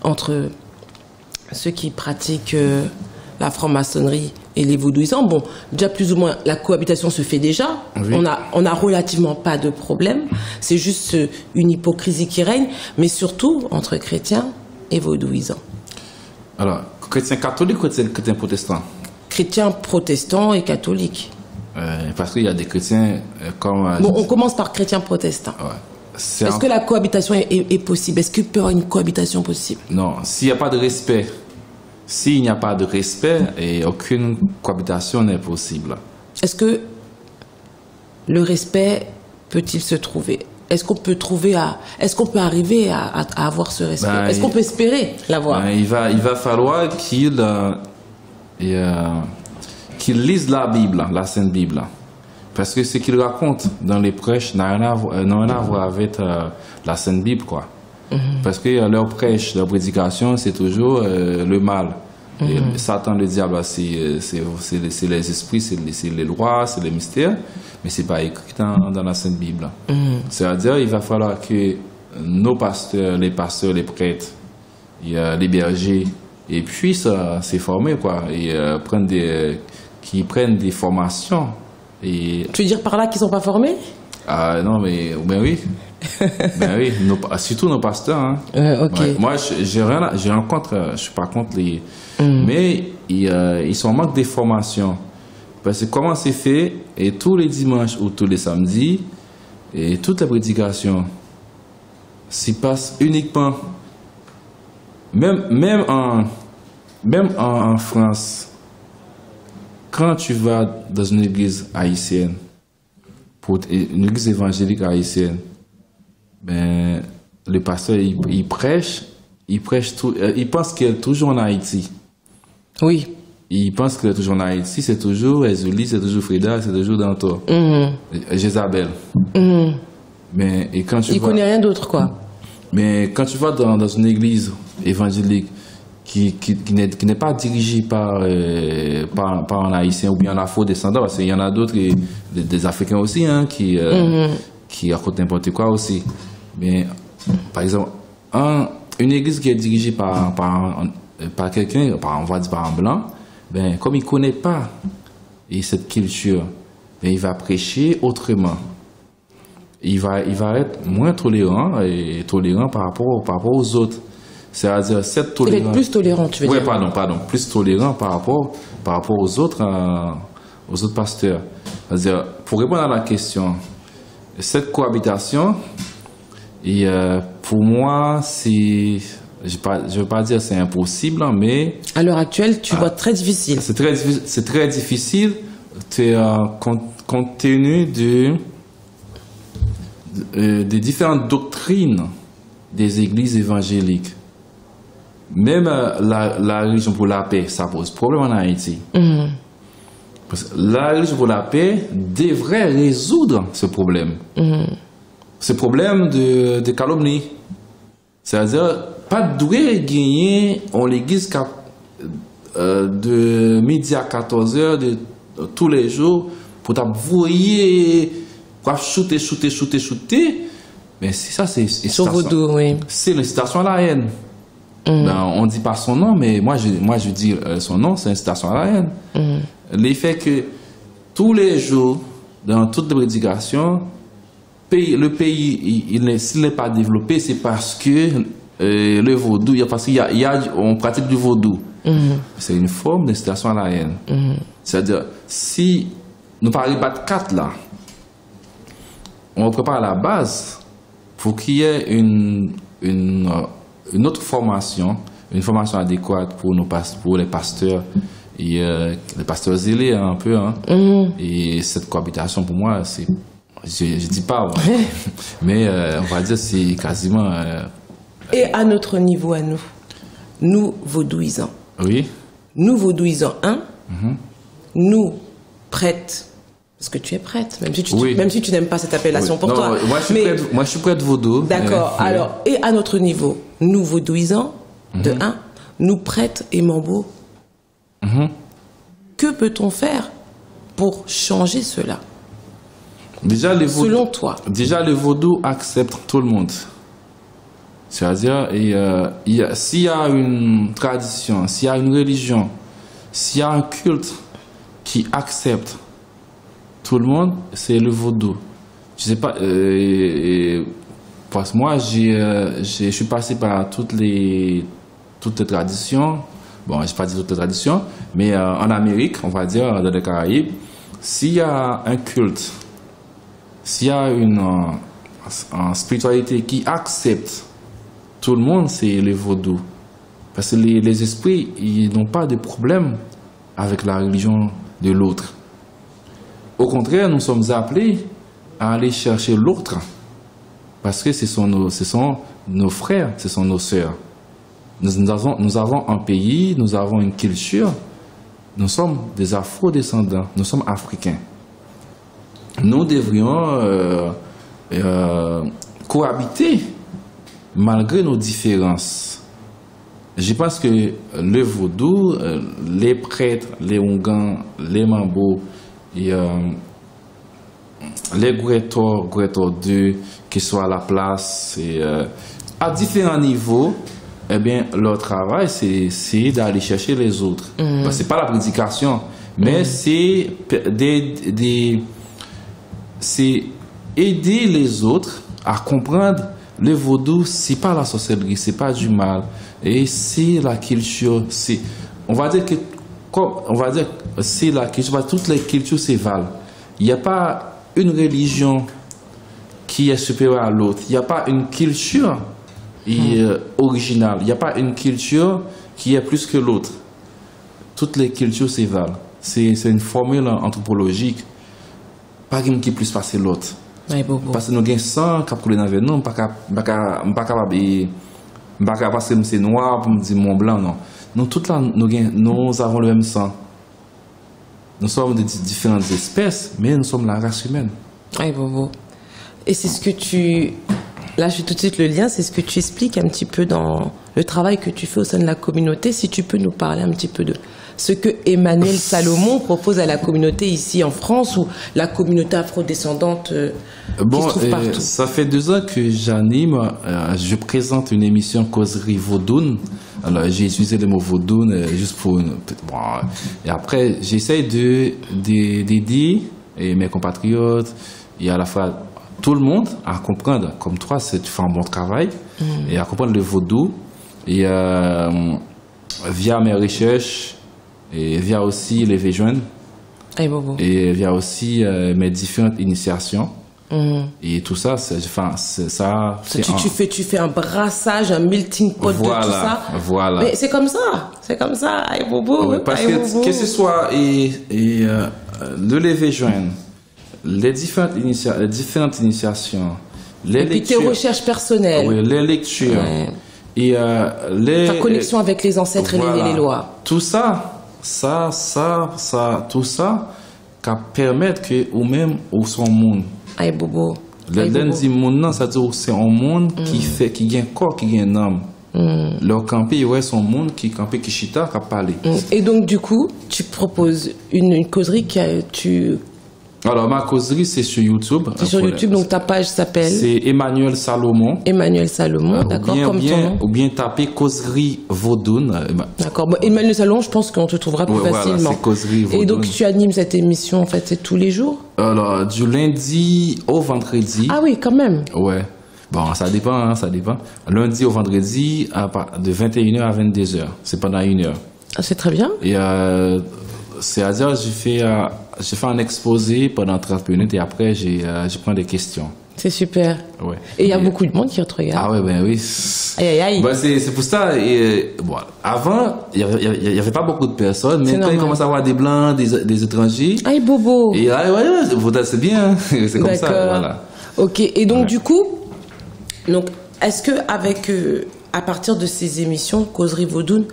entre ceux qui pratiquent la franc-maçonnerie et les vaudouisants? Bon, déjà plus ou moins, la cohabitation se fait déjà. Oui. On a relativement pas de problème. C'est juste une hypocrisie qui règne, mais surtout entre chrétiens et vaudouisants. Alors, chrétiens catholiques ou chrétiens protestants? Chrétiens protestants et catholiques. Parce qu'il y a des chrétiens comme... Bon, on commence par chrétiens protestants. Ouais. Est-ce que la cohabitation est possible? Est-ce qu'il peut y avoir une cohabitation possible? Non, s'il n'y a pas de respect, et aucune cohabitation n'est possible. Est-ce que le respect peut-il se trouver? Est-ce qu'on peut arriver à avoir ce respect? Est-ce qu'on peut espérer l'avoir? Il va falloir qu'il lise la Bible, la Sainte Bible. Parce que ce qu'il raconte dans les prêches n'a rien à voir avec la Sainte Bible, quoi. Parce que leur prêche, leur prédication, c'est toujours le mal. Et Satan, le diable, c'est les esprits, c'est les lois, c'est les mystères, mais c'est pas écrit dans la Sainte Bible. C'est-à-dire, il va falloir que nos pasteurs, les prêtres, les bergers, et puissent se former, quoi, et qui prennent des formations. Et... Tu veux dire par là qu'ils sont pas formés? Ah non, mais ben oui. Ben oui, surtout nos pasteurs. Hein. Okay. Ouais, moi, je rencontre, je suis pas contre les... Mais ils sont en manque de formation. Parce que comment c'est fait, et tous les dimanches ou tous les samedis, et toutes les prédications s'y passent uniquement... Même en France, quand tu vas dans une église haïtienne, une église évangélique haïtienne, ben, le pasteur, il prêche tout, il pense qu'il est toujours en Haïti. Oui. Il pense qu'il est toujours en Haïti, c'est toujours Ezuli, c'est toujours Frida, c'est toujours Danto. Jézabel. Mais, et quand il connaît rien d'autre, quoi. Mais quand tu vas dans une église évangélique qui n'est pas dirigée par un Haïtien ou bien un Afro-descendant, parce qu'il y en a d'autres, des Africains aussi, hein, qui racontent n'importe quoi aussi. Mais, par exemple, une église qui est dirigée par quelqu'un, on va dire par un blanc, ben, comme il ne connaît pas cette culture, ben, il va prêcher autrement. Il va être moins tolérant par rapport aux autres. C'est-à-dire cette tolérance. Il va être plus tolérant, tu veux dire? Oui, pardon, plus tolérant par rapport aux autres pasteurs. C'est-à-dire, pour répondre à la question, cette cohabitation, pour moi, je veux pas dire c'est impossible, mais à l'heure actuelle, tu vois très difficile. C'est très difficile, compte tenu des différentes doctrines des églises évangéliques. Même la religion pour la paix, ça pose problème en Haïti. Parce que la religion pour la paix devrait résoudre ce problème. Ce problème de calomnie. C'est-à-dire, pas doué gagner en l'église de midi à 14h de tous les jours pour t'avoyer, pour shooter. Mais c'est ça, c'est Sur Vaudou, oui. C'est l'incitation à la haine. Ben, on dit pas son nom, mais moi je dis son nom, c'est l'incitation à la haine. L'effet que tous les jours, dans toute prédication, le pays, s'il n'est pas développé, c'est parce que le vaudou, on pratique du vaudou. C'est une forme d'incitation à la haine. C'est-à-dire, si nous parlons pas de 4 là, on prépare la base pour qu'il y ait une autre formation, une formation adéquate pour les pasteurs et les pasteurs zélés un peu. Hein. Et cette cohabitation pour moi, c'est, je dis pas, ouais. Mais on va dire c'est quasiment. Et à notre niveau, à nous vaudouisants. Oui. Nous vaudouisants, nous prêtres. Parce que tu es prête, même si tu n'aimes pas cette appellation pour toi. Moi, je suis prêtre vaudou. D'accord. Alors, et à notre niveau, nous vaudouisants, de 1, nous prêtres et mambo. Que peut-on faire pour changer cela? Selon toi. Déjà, le vaudou accepte tout le monde. C'est-à-dire, s'il y a une tradition, s'il y a une religion, s'il y a un culte qui accepte tout le monde, c'est le vaudou. Je sais pas, parce que moi, je suis passé par toutes les traditions. Bon, je ne vais pas dire toutes les traditions, mais en Amérique, on va dire, dans les Caraïbes, s'il y a un culte, s'il y a une spiritualité qui accepte tout le monde, c'est le vaudou. Parce que les esprits, ils n'ont pas de problème avec la religion de l'autre. Au contraire, nous sommes appelés à aller chercher l'autre. Parce que ce sont nos frères, ce sont nos sœurs. Nous avons un pays, nous avons une culture. Nous sommes des afro-descendants, nous sommes africains. Nous devrions cohabiter malgré nos différences. Je pense que le vaudou, les prêtres, les Ongans, les Mambo, et, les Grétor 2, qui soient à la place, et, à différents niveaux, eh bien, leur travail, c'est d'aller chercher les autres. Ben, c'est pas la prédication, mais c'est c'est aider les autres à comprendre le vaudou, c'est pas la sorcellerie, c'est pas du mal, et c'est la culture, on va dire que c'est la culture, toutes les cultures se valent. Il n'y a pas une religion qui est supérieure à l'autre, il n'y a pas une culture originale, il n'y a pas une culture qui est plus que l'autre. Toutes les cultures se valent. C'est une formule anthropologique, pas quelqu'un qui est plus passé l'autre. Parce que nous avons 100 qui coulent dans le nous, pas capable parce que c'est noir pour me dire mon blanc, non. Nous, toutes là, nous avons le même sang. Nous sommes de différentes espèces, mais nous sommes la race humaine. Oui, Bobo. Et c'est ce que tu... Là, je fais tout de suite le lien, c'est ce que tu expliques un petit peu dans le travail que tu fais au sein de la communauté. Si tu peux nous parler un petit peu de ce que Emmanuel Salomon propose à la communauté ici en France, ou la communauté afrodescendante qui se trouve partout. Ça fait 2 ans que j'anime, je présente une émission Causerie Vaudoune. Alors, j'ai utilisé le mot Vaudoune juste pour... et après, j'essaie d'aider mes compatriotes et à la fois tout le monde à comprendre, comme toi, tu fais un bon travail, et à comprendre le vaudou. Et via mes recherches, et via aussi les Véjeunes, et via aussi mes différentes initiations. Et tout ça, tu fais un brassage, un melting pot de tout ça. Voilà. Mais c'est comme ça. Aïe, Bobo. Oui, parce que ce soit le Véjeunes, les différentes initiations, les lectures, puis tes recherches personnelles. Oui, les lectures. Ouais. Et ta connexion avec les ancêtres et les lois. Tout ça, tout ça, qui permet que ou même au son monde. Aïe, Bobo. Le monde, c'est un monde qui gagne corps, qui gagne âme. Leur campé, ouais, son monde qui campé Kishita, qui a parlé. Et donc, du coup, tu proposes une causerie Alors, ma causerie, c'est sur YouTube. C'est sur YouTube, donc ta page s'appelle C'est Emmanuel Salomon. Emmanuel Salomon, d'accord, comme ton nom. Ou bien taper causerie Vaudoun. D'accord. Bon, Emmanuel Salomon, je pense qu'on te trouvera plus facilement. Voilà, c'est causerie Vaudoun. Et donc, tu animes cette émission, en fait, c'est tous les jours? Alors, du lundi au vendredi. Ah oui, quand même. Ouais. Bon, ça dépend, hein, ça dépend. Lundi au vendredi, de 21h à 22h. C'est pendant 1 heure. Ah, c'est très bien. Et c'est-à-dire, j'ai fait un exposé pendant 30 minutes et après, je prends des questions. C'est super. Ouais. Et il y a beaucoup de monde qui te regarde. Ah ouais, ben oui. Aïe, aïe, aïe. Ben, c'est pour ça. Et, bon, avant, il y avait pas beaucoup de personnes, mais quand il commence à avoir des blancs, des étrangers. Aïe, bobo. Et ouais, c'est bien. C'est comme ça, voilà. Ok. Et donc, du coup, est-ce que à partir de ces émissions, Causerie Vaudoun,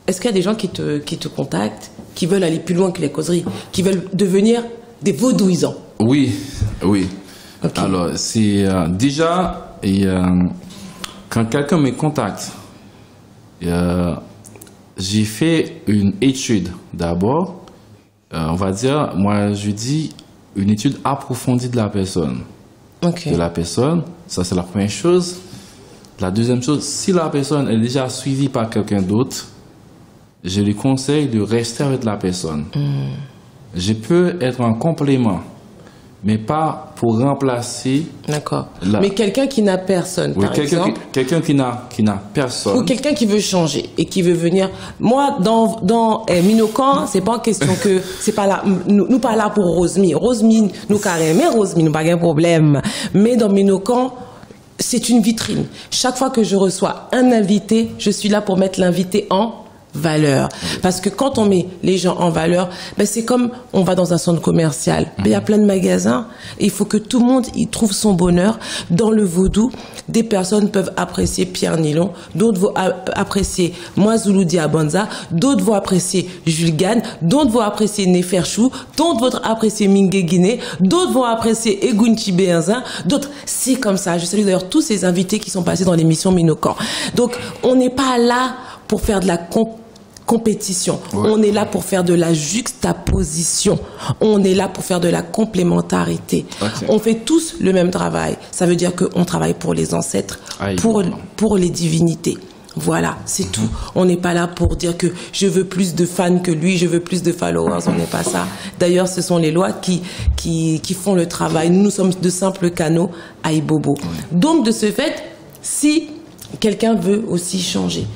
est-ce qu'il y a des gens qui te contactent, qui veulent aller plus loin que les causeries, qui veulent devenir des vaudouisants? Oui, oui. Okay. Alors, c'est déjà, quand quelqu'un me contacte, j'ai fait une étude d'abord. On va dire, moi, je dis une étude approfondie de la personne. Okay. De la personne, ça c'est la première chose. La deuxième chose, si la personne est déjà suivie par quelqu'un d'autre, je lui conseille de rester avec la personne. Je peux être un complément, mais pas pour remplacer. D'accord. Mais quelqu'un qui n'a personne, oui, par exemple. Quelqu'un qui n'a personne. Ou quelqu'un qui veut changer et qui veut venir. Moi, dans Minocan, c'est pas en question que c'est pas là. Nous pas là pour Rosemi. Rosemi, nous carrément Rosemi, nous pas de problème. Mais dans Minocan, c'est une vitrine. Chaque fois que je reçois un invité, je suis là pour mettre l'invité en valeur. Parce que quand on met les gens en valeur, ben c'est comme on va dans un centre commercial. Ben, il y a plein de magasins. Et il faut que tout le monde y trouve son bonheur. Dans le vaudou, des personnes peuvent apprécier Pierre Nilon, d'autres vont apprécier Moizoulou Diabanza, d'autres vont apprécier Jules Gann, d'autres vont apprécier Neferchou, d'autres vont apprécier Mingue Guiné, d'autres vont apprécier Egunchi Béenzin, d'autres, c'est comme ça. Je salue d'ailleurs tous ces invités qui sont passés dans l'émission Minocan. Donc, on n'est pas là pour faire de la compétition. Ouais. On est là pour faire de la juxtaposition. On est là pour faire de la complémentarité. Okay. On fait tous le même travail. Ça veut dire qu'on travaille pour les ancêtres, pour les divinités. Voilà, c'est tout. On n'est pas là pour dire que je veux plus de fans que lui, je veux plus de followers. On n'est pas ça. D'ailleurs, ce sont les lois qui font le travail. Nous sommes de simples canaux à Ibobo. Donc, de ce fait, si quelqu'un veut aussi changer,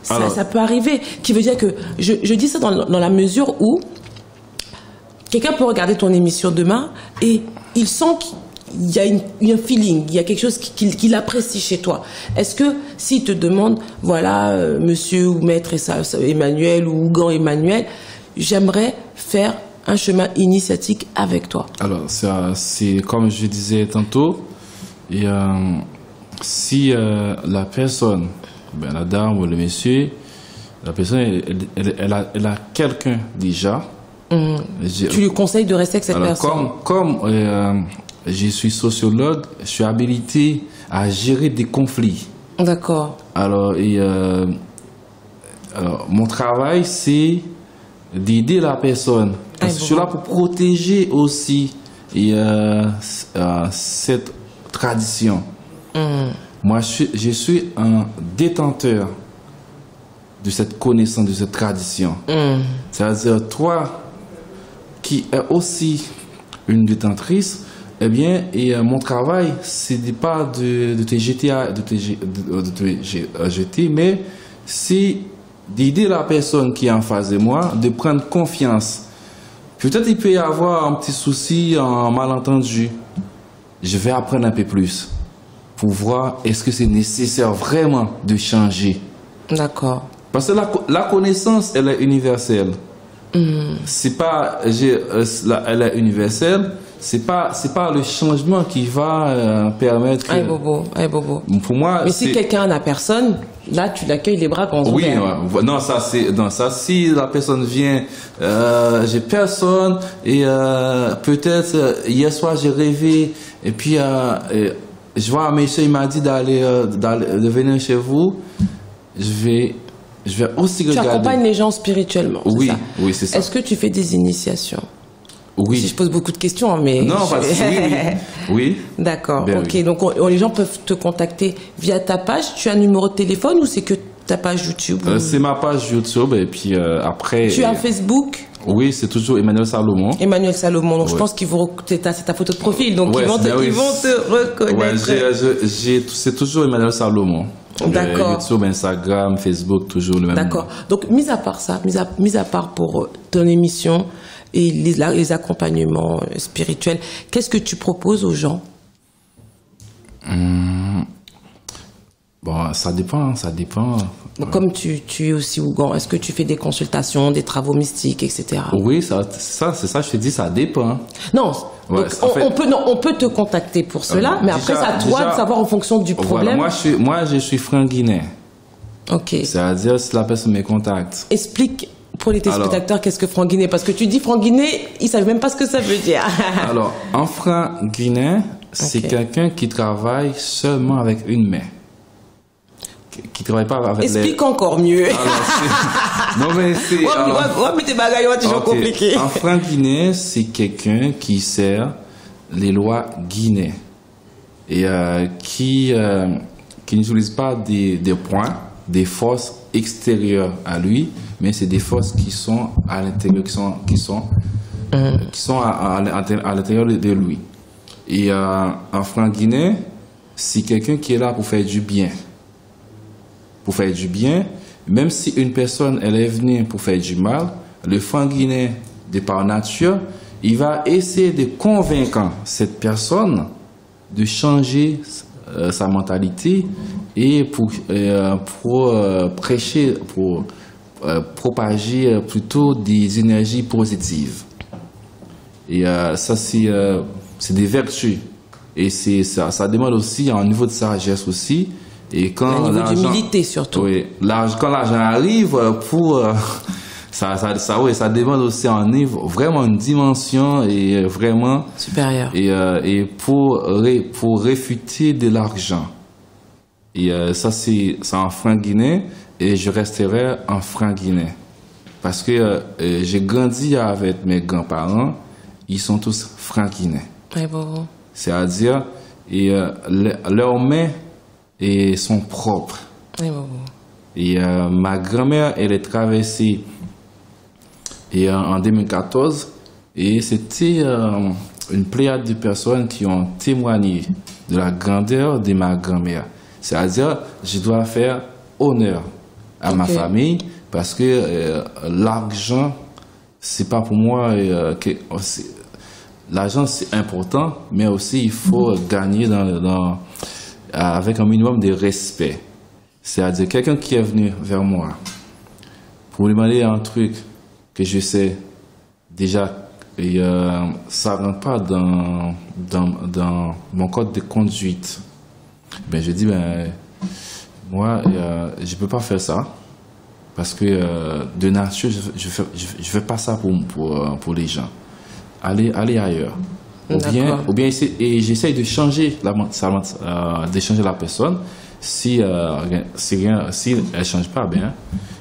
ça peut arriver, qui veut dire que je dis ça dans la mesure où quelqu'un peut regarder ton émission demain et il sent qu'il y a un feeling, il y a quelque chose qu'il apprécie chez toi. Est-ce que s'il te demande, voilà, monsieur ou maître Emmanuel ou Ougan Emmanuel, j'aimerais faire un chemin initiatique avec toi? Alors, c'est comme je disais tantôt, et, si la personne, ben, la dame ou le monsieur, la personne, elle a quelqu'un déjà. Tu lui conseilles de rester avec cette personne? Comme je suis sociologue, je suis habilité à gérer des conflits. D'accord. Alors, mon travail, c'est d'aider la personne. Parce que je suis là pour protéger aussi cette tradition. Moi, je suis un détenteur de cette connaissance, de cette tradition. C'est-à-dire, toi, qui es aussi une détentrice, eh bien, mon travail, c'est pas de te jeter, mais c'est d'aider la personne qui est en face de moi, de prendre confiance. Peut-être il peut y avoir un petit souci, un malentendu. Je vais apprendre un peu plus pour voir est-ce que c'est nécessaire vraiment de changer. D'accord. Parce que la connaissance, elle est universelle. C'est pas, elle est universelle. C'est pas le changement qui va permettre. Aïe bobo. Pour moi. Mais si quelqu'un n'a personne, là tu l'accueilles les bras grands ouverts. Oui, non, ça si la personne vient, j'ai personne et peut-être hier soir j'ai rêvé et puis je vois un monsieur, il m'a dit de venir chez vous. Je vais aussi Tu regarder. accompagnes les gens spirituellement, Oui, c'est ça? oui, c'est ça. Est-ce que tu fais des initiations? Oui. Si je pose beaucoup de questions, mais... Non, parce que oui. D'accord, Ben ok. oui. Donc les gens peuvent te contacter via ta page. Tu as un numéro de téléphone ou c'est que ta page YouTube? C'est ma page YouTube et puis après... Tu as Facebook? Oui, c'est toujours Emmanuel Salomon. Emmanuel Salomon. Donc je Ouais. pense qu'ils vont... C'est ta photo de profil, donc Ouais, ils vont ben oui. te reconnaître. Ouais, c'est toujours Emmanuel Salomon. D'accord. YouTube, Instagram, Facebook, toujours le même. D'accord. Donc, mis à part ça, mis à part pour ton émission et les accompagnements spirituels, qu'est-ce que tu proposes aux gens? Bon, ça dépend. Donc, comme tu es aussi Ougan, est-ce que tu fais des consultations, des travaux mystiques, etc. Oui, c'est ça, je te dis, ça dépend. Non. Ouais, Donc, en fait- on peut te contacter pour cela, mais après, Déjà- c'est à toi déjà- de savoir en fonction du Voilà, problème. moi, je suis franc-guinéen. Ok. C'est-à-dire, si la personne me contacte. Explique pour les téléspectateurs qu'est-ce que franc-guinéen, parce que tu dis franc-guinéen, ils savent même pas ce que ça veut dire. Alors, en franc-guinéen, c'est Ok. quelqu'un qui travaille seulement avec une main. Qui travaille pas avec Explique encore mieux. Non, mais c'est... Ouais, mais tes bagailles, c'est toujours Ok. compliqué. En franc-guinéen, c'est quelqu'un qui sert les lois guinéennes et qui n'utilise pas des points, des forces extérieures à lui, mais c'est des forces qui sont à l'intérieur, qui sont à l'intérieur de lui. Et en franc-guinéen, c'est quelqu'un qui est là pour faire du bien. Pour faire du bien, même si une personne elle est venue pour faire du mal, le franc-guinéen, de par nature, il va essayer de convaincre cette personne de changer sa mentalité et pour prêcher, pour propager plutôt des énergies positives. Et ça, c'est des vertus. Et ça demande aussi un niveau de sagesse aussi. Et quand Un niveau l'argent- d'humilité surtout. Oui, quand l'argent arrive, ça demande aussi un niveau, vraiment une dimension et vraiment Supérieur. et pour réfuter de l'argent. Et ça c'est en franc guinéen et je resterai en franc guinéen parce que j'ai grandi avec mes grands-parents, ils sont tous francs guinéens. Ouais, bon. C'est-à-dire leurs mains sont propres. Ouais, bon. Et ma grand-mère, elle est traversée en 2014 et c'était une pléiade de personnes qui ont témoigné de la grandeur de ma grand-mère. C'est-à-dire, je dois faire honneur à ma famille parce que l'argent, c'est pas pour moi l'argent c'est important, mais aussi il faut gagner avec un minimum de respect. C'est-à-dire quelqu'un qui est venu vers moi pour lui demander un truc que je sais déjà et ça ne rentre pas dans mon code de conduite. Ben je dis moi je peux pas faire ça parce que de nature je fais pas ça pour les gens. Allez ailleurs. Ou bien j'essaye de changer la personne. Si elle change pas bien,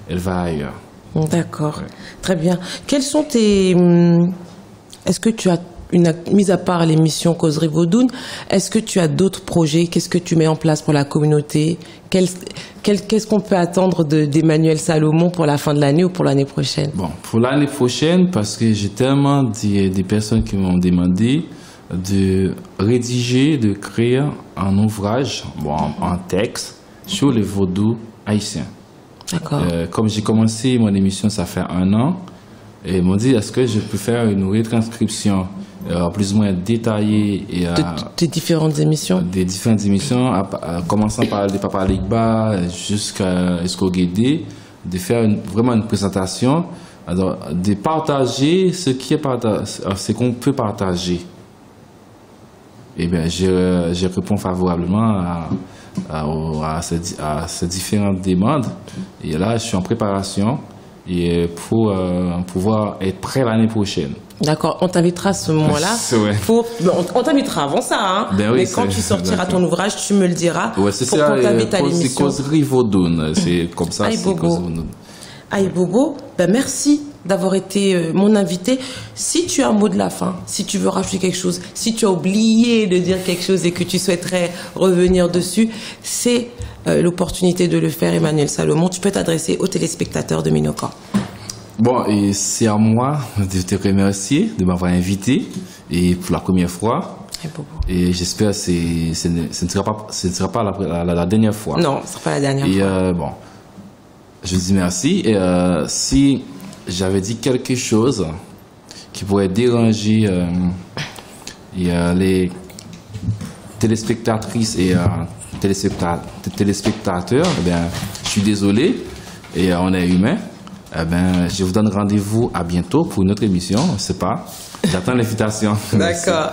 elle va ailleurs. D'accord. Ouais. Très bien. Quels sont tes... Est-ce que tu as, mis à part l'émission Causerie Vaudoune, est-ce que tu as d'autres projets? Qu'est-ce que tu mets en place pour la communauté? Qu'est-ce qu'on peut attendre d'Emmanuel Salomon pour la fin de l'année ou pour l'année prochaine? Bon, pour l'année prochaine, parce que j'ai tellement des personnes qui m'ont demandé de rédiger, de créer un ouvrage, un texte sur les vaudous haïtiens. D'accord. Comme j'ai commencé mon émission, ça fait 1 an, et ils m'ont dit, est-ce que je peux faire une retranscription plus ou moins détaillée et De différentes émissions? des différentes émissions, commençant par le Papa Ligba jusqu'au Guédé, de faire vraiment une présentation, alors de partager ce qu'on peut partager. Eh bien, je réponds favorablement à ces différentes demandes. Et là, je suis en préparation et pour pouvoir être prêt l'année prochaine. D'accord, on t'invitera à ce moment-là. Ouais. On t'invitera avant ça, hein. Ben oui, mais quand tu sortiras ton ouvrage, tu me le diras. Ouais, c'est pour ça. qu'on t'invite à C'est l'émission. Causerie Vaudoune. C'est comme ça. Aïe C'est Bobo. Causerie Vaudoune. Aïe Bobo, ben merci d'avoir été mon invité. Si tu as un mot de la fin, si tu veux rajouter quelque chose, si tu as oublié de dire quelque chose et que tu souhaiterais revenir dessus, c'est l'opportunité de le faire, Emmanuel Salomon. Tu peux t'adresser aux téléspectateurs de Minokan. Bon, et c'est à moi de te remercier de m'avoir invité et pour la première fois. Aïe Bobo. Et j'espère que ce ne sera pas la dernière fois. Non, ce ne sera pas la dernière fois. Et bon, je dis merci. Et si j'avais dit quelque chose qui pourrait déranger les téléspectatrices et téléspectateurs, eh bien, je suis désolé. Et on est humain. Eh ben, je vous donne rendez-vous à bientôt pour une autre émission. Je sais pas. J'attends l'invitation. D'accord.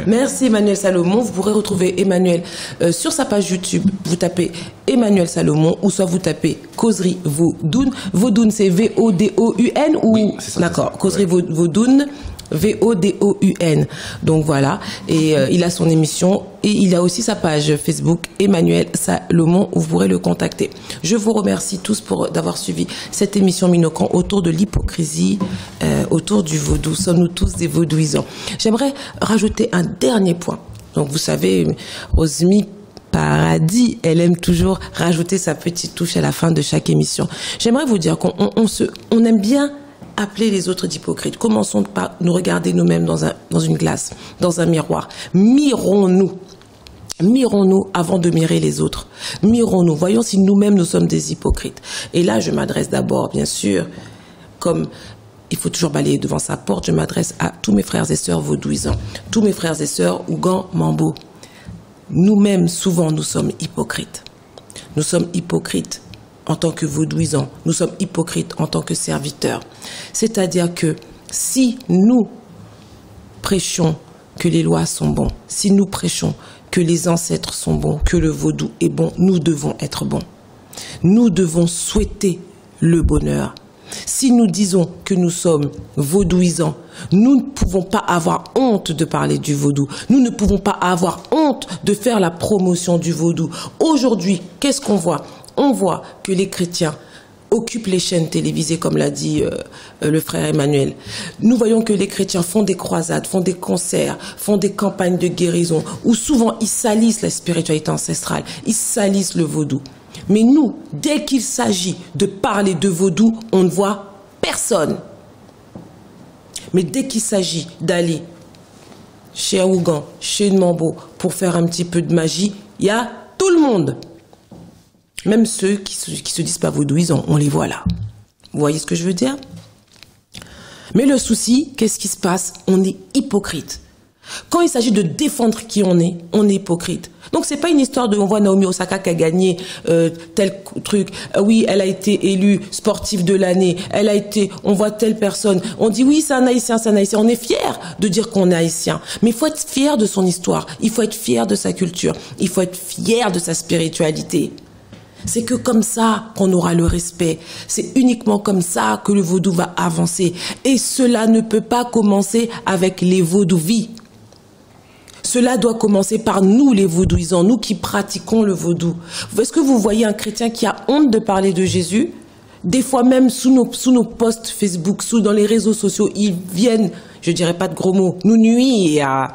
Merci Emmanuel Salomon. Vous pourrez retrouver Emmanuel sur sa page YouTube. Vous tapez Emmanuel Salomon ou soit vous tapez Causerie Vaudoune. Vaudoune, c'est V-O-D-O-U-N ou... Oui, c'est ça. D'accord. C'est ça. Causerie Vaudoune. V-O-D-O-U-N. Donc voilà. Et il a son émission et il a aussi sa page Facebook Emmanuel Salomon où vous pourrez le contacter. Je vous remercie tous d'avoir suivi cette émission Minokan autour de l'hypocrisie, autour du vaudou. Sommes-nous tous des vaudouisants? J'aimerais rajouter un dernier point. Donc vous savez, Rosmy Paradis, elle aime toujours rajouter sa petite touche à la fin de chaque émission. J'aimerais vous dire qu'on aime bien appeler les autres d'hypocrites. Commençons par nous regarder nous-mêmes dans une glace, dans un miroir. Mirons-nous. Mirons-nous avant de mirer les autres. Mirons-nous. Voyons si nous-mêmes nous sommes des hypocrites. Et là, je m'adresse d'abord, bien sûr, comme il faut toujours balayer devant sa porte, je m'adresse à tous mes frères et sœurs vaudouisants, tous mes frères et sœurs Ougan, Mambo. Nous-mêmes, souvent, nous sommes hypocrites. Nous sommes hypocrites en tant que vaudouisants, nous sommes hypocrites en tant que serviteurs. C'est-à-dire que si nous prêchons que les lois sont bonnes, si nous prêchons que les ancêtres sont bons, que le vaudou est bon, nous devons être bons. Nous devons souhaiter le bonheur. Si nous disons que nous sommes vaudouisants, nous ne pouvons pas avoir honte de parler du vaudou. Nous ne pouvons pas avoir honte de faire la promotion du vaudou. Aujourd'hui, qu'est-ce qu'on voit ? On voit que les chrétiens occupent les chaînes télévisées, comme l'a dit le frère Emmanuel. Nous voyons que les chrétiens font des croisades, font des concerts, font des campagnes de guérison, où souvent ils salissent la spiritualité ancestrale, ils salissent le vaudou. Mais nous, dès qu'il s'agit de parler de vaudou, on ne voit personne. Mais dès qu'il s'agit d'aller chez Ougan, chez Mambo, pour faire un petit peu de magie, il y a tout le monde. Même ceux qui se disent pas vaudouisants, on les voit là. Vous voyez ce que je veux dire? Mais le souci, qu'est-ce qui se passe? On est hypocrite. Quand il s'agit de défendre qui on est hypocrite. Donc c'est pas une histoire de on voit Naomi Osaka qui a gagné tel truc. Oui, elle a été élue sportive de l'année. On voit telle personne. On dit oui, c'est un Haïtien, c'est un Haïtien. On est fier de dire qu'on est Haïtien. Mais il faut être fier de son histoire. Il faut être fier de sa culture. Il faut être fier de sa spiritualité. C'est que comme ça qu'on aura le respect. C'est uniquement comme ça que le vaudou va avancer. Et cela ne peut pas commencer avec les vaudouvis. Cela doit commencer par nous, les vaudouisants, nous qui pratiquons le vaudou. Est-ce que vous voyez un chrétien qui a honte de parler de Jésus? Des fois même sous nos posts Facebook, dans les réseaux sociaux, ils viennent, je dirais pas de gros mots, nous nuire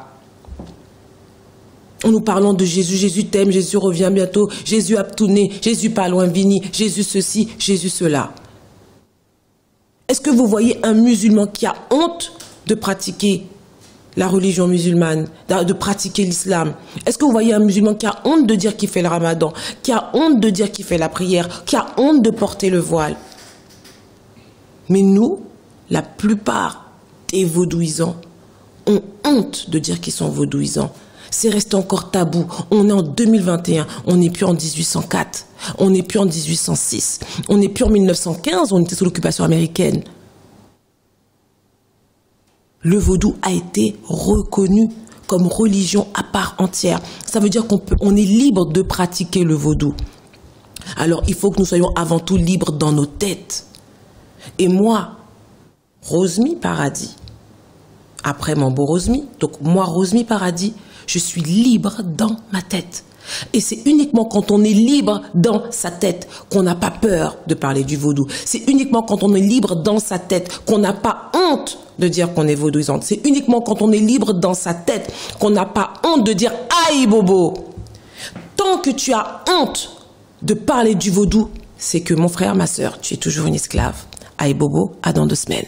en nous parlant de Jésus. Jésus t'aime, Jésus revient bientôt, Jésus Aptouné, Jésus pas loin Vini, Jésus ceci, Jésus cela. Est-ce que vous voyez un musulman qui a honte de pratiquer la religion musulmane, de pratiquer l'islam? Est-ce que vous voyez un musulman qui a honte de dire qu'il fait le ramadan, qui a honte de dire qu'il fait la prière, qui a honte de porter le voile? Mais nous, la plupart des vaudouisants ont honte de dire qu'ils sont vaudouisants. C'est resté encore tabou. On est en 2021, on n'est plus en 1804, on n'est plus en 1806, on n'est plus en 1915, on était sous l'occupation américaine. Le vaudou a été reconnu comme religion à part entière. Ça veut dire qu'on est libre de pratiquer le vaudou. Alors, il faut que nous soyons avant tout libres dans nos têtes. Et moi, Rosmy Paradis, après Mambo Rosmi. Donc moi, Rosmi Paradis, je suis libre dans ma tête. Et c'est uniquement quand on est libre dans sa tête qu'on n'a pas peur de parler du vaudou. C'est uniquement quand on est libre dans sa tête qu'on n'a pas honte de dire qu'on est vaudouisante. C'est uniquement quand on est libre dans sa tête qu'on n'a pas honte de dire « Aïe Bobo !» Tant que tu as honte de parler du vaudou, c'est que mon frère, ma sœur, tu es toujours une esclave. Aïe Bobo, à dans 2 semaines.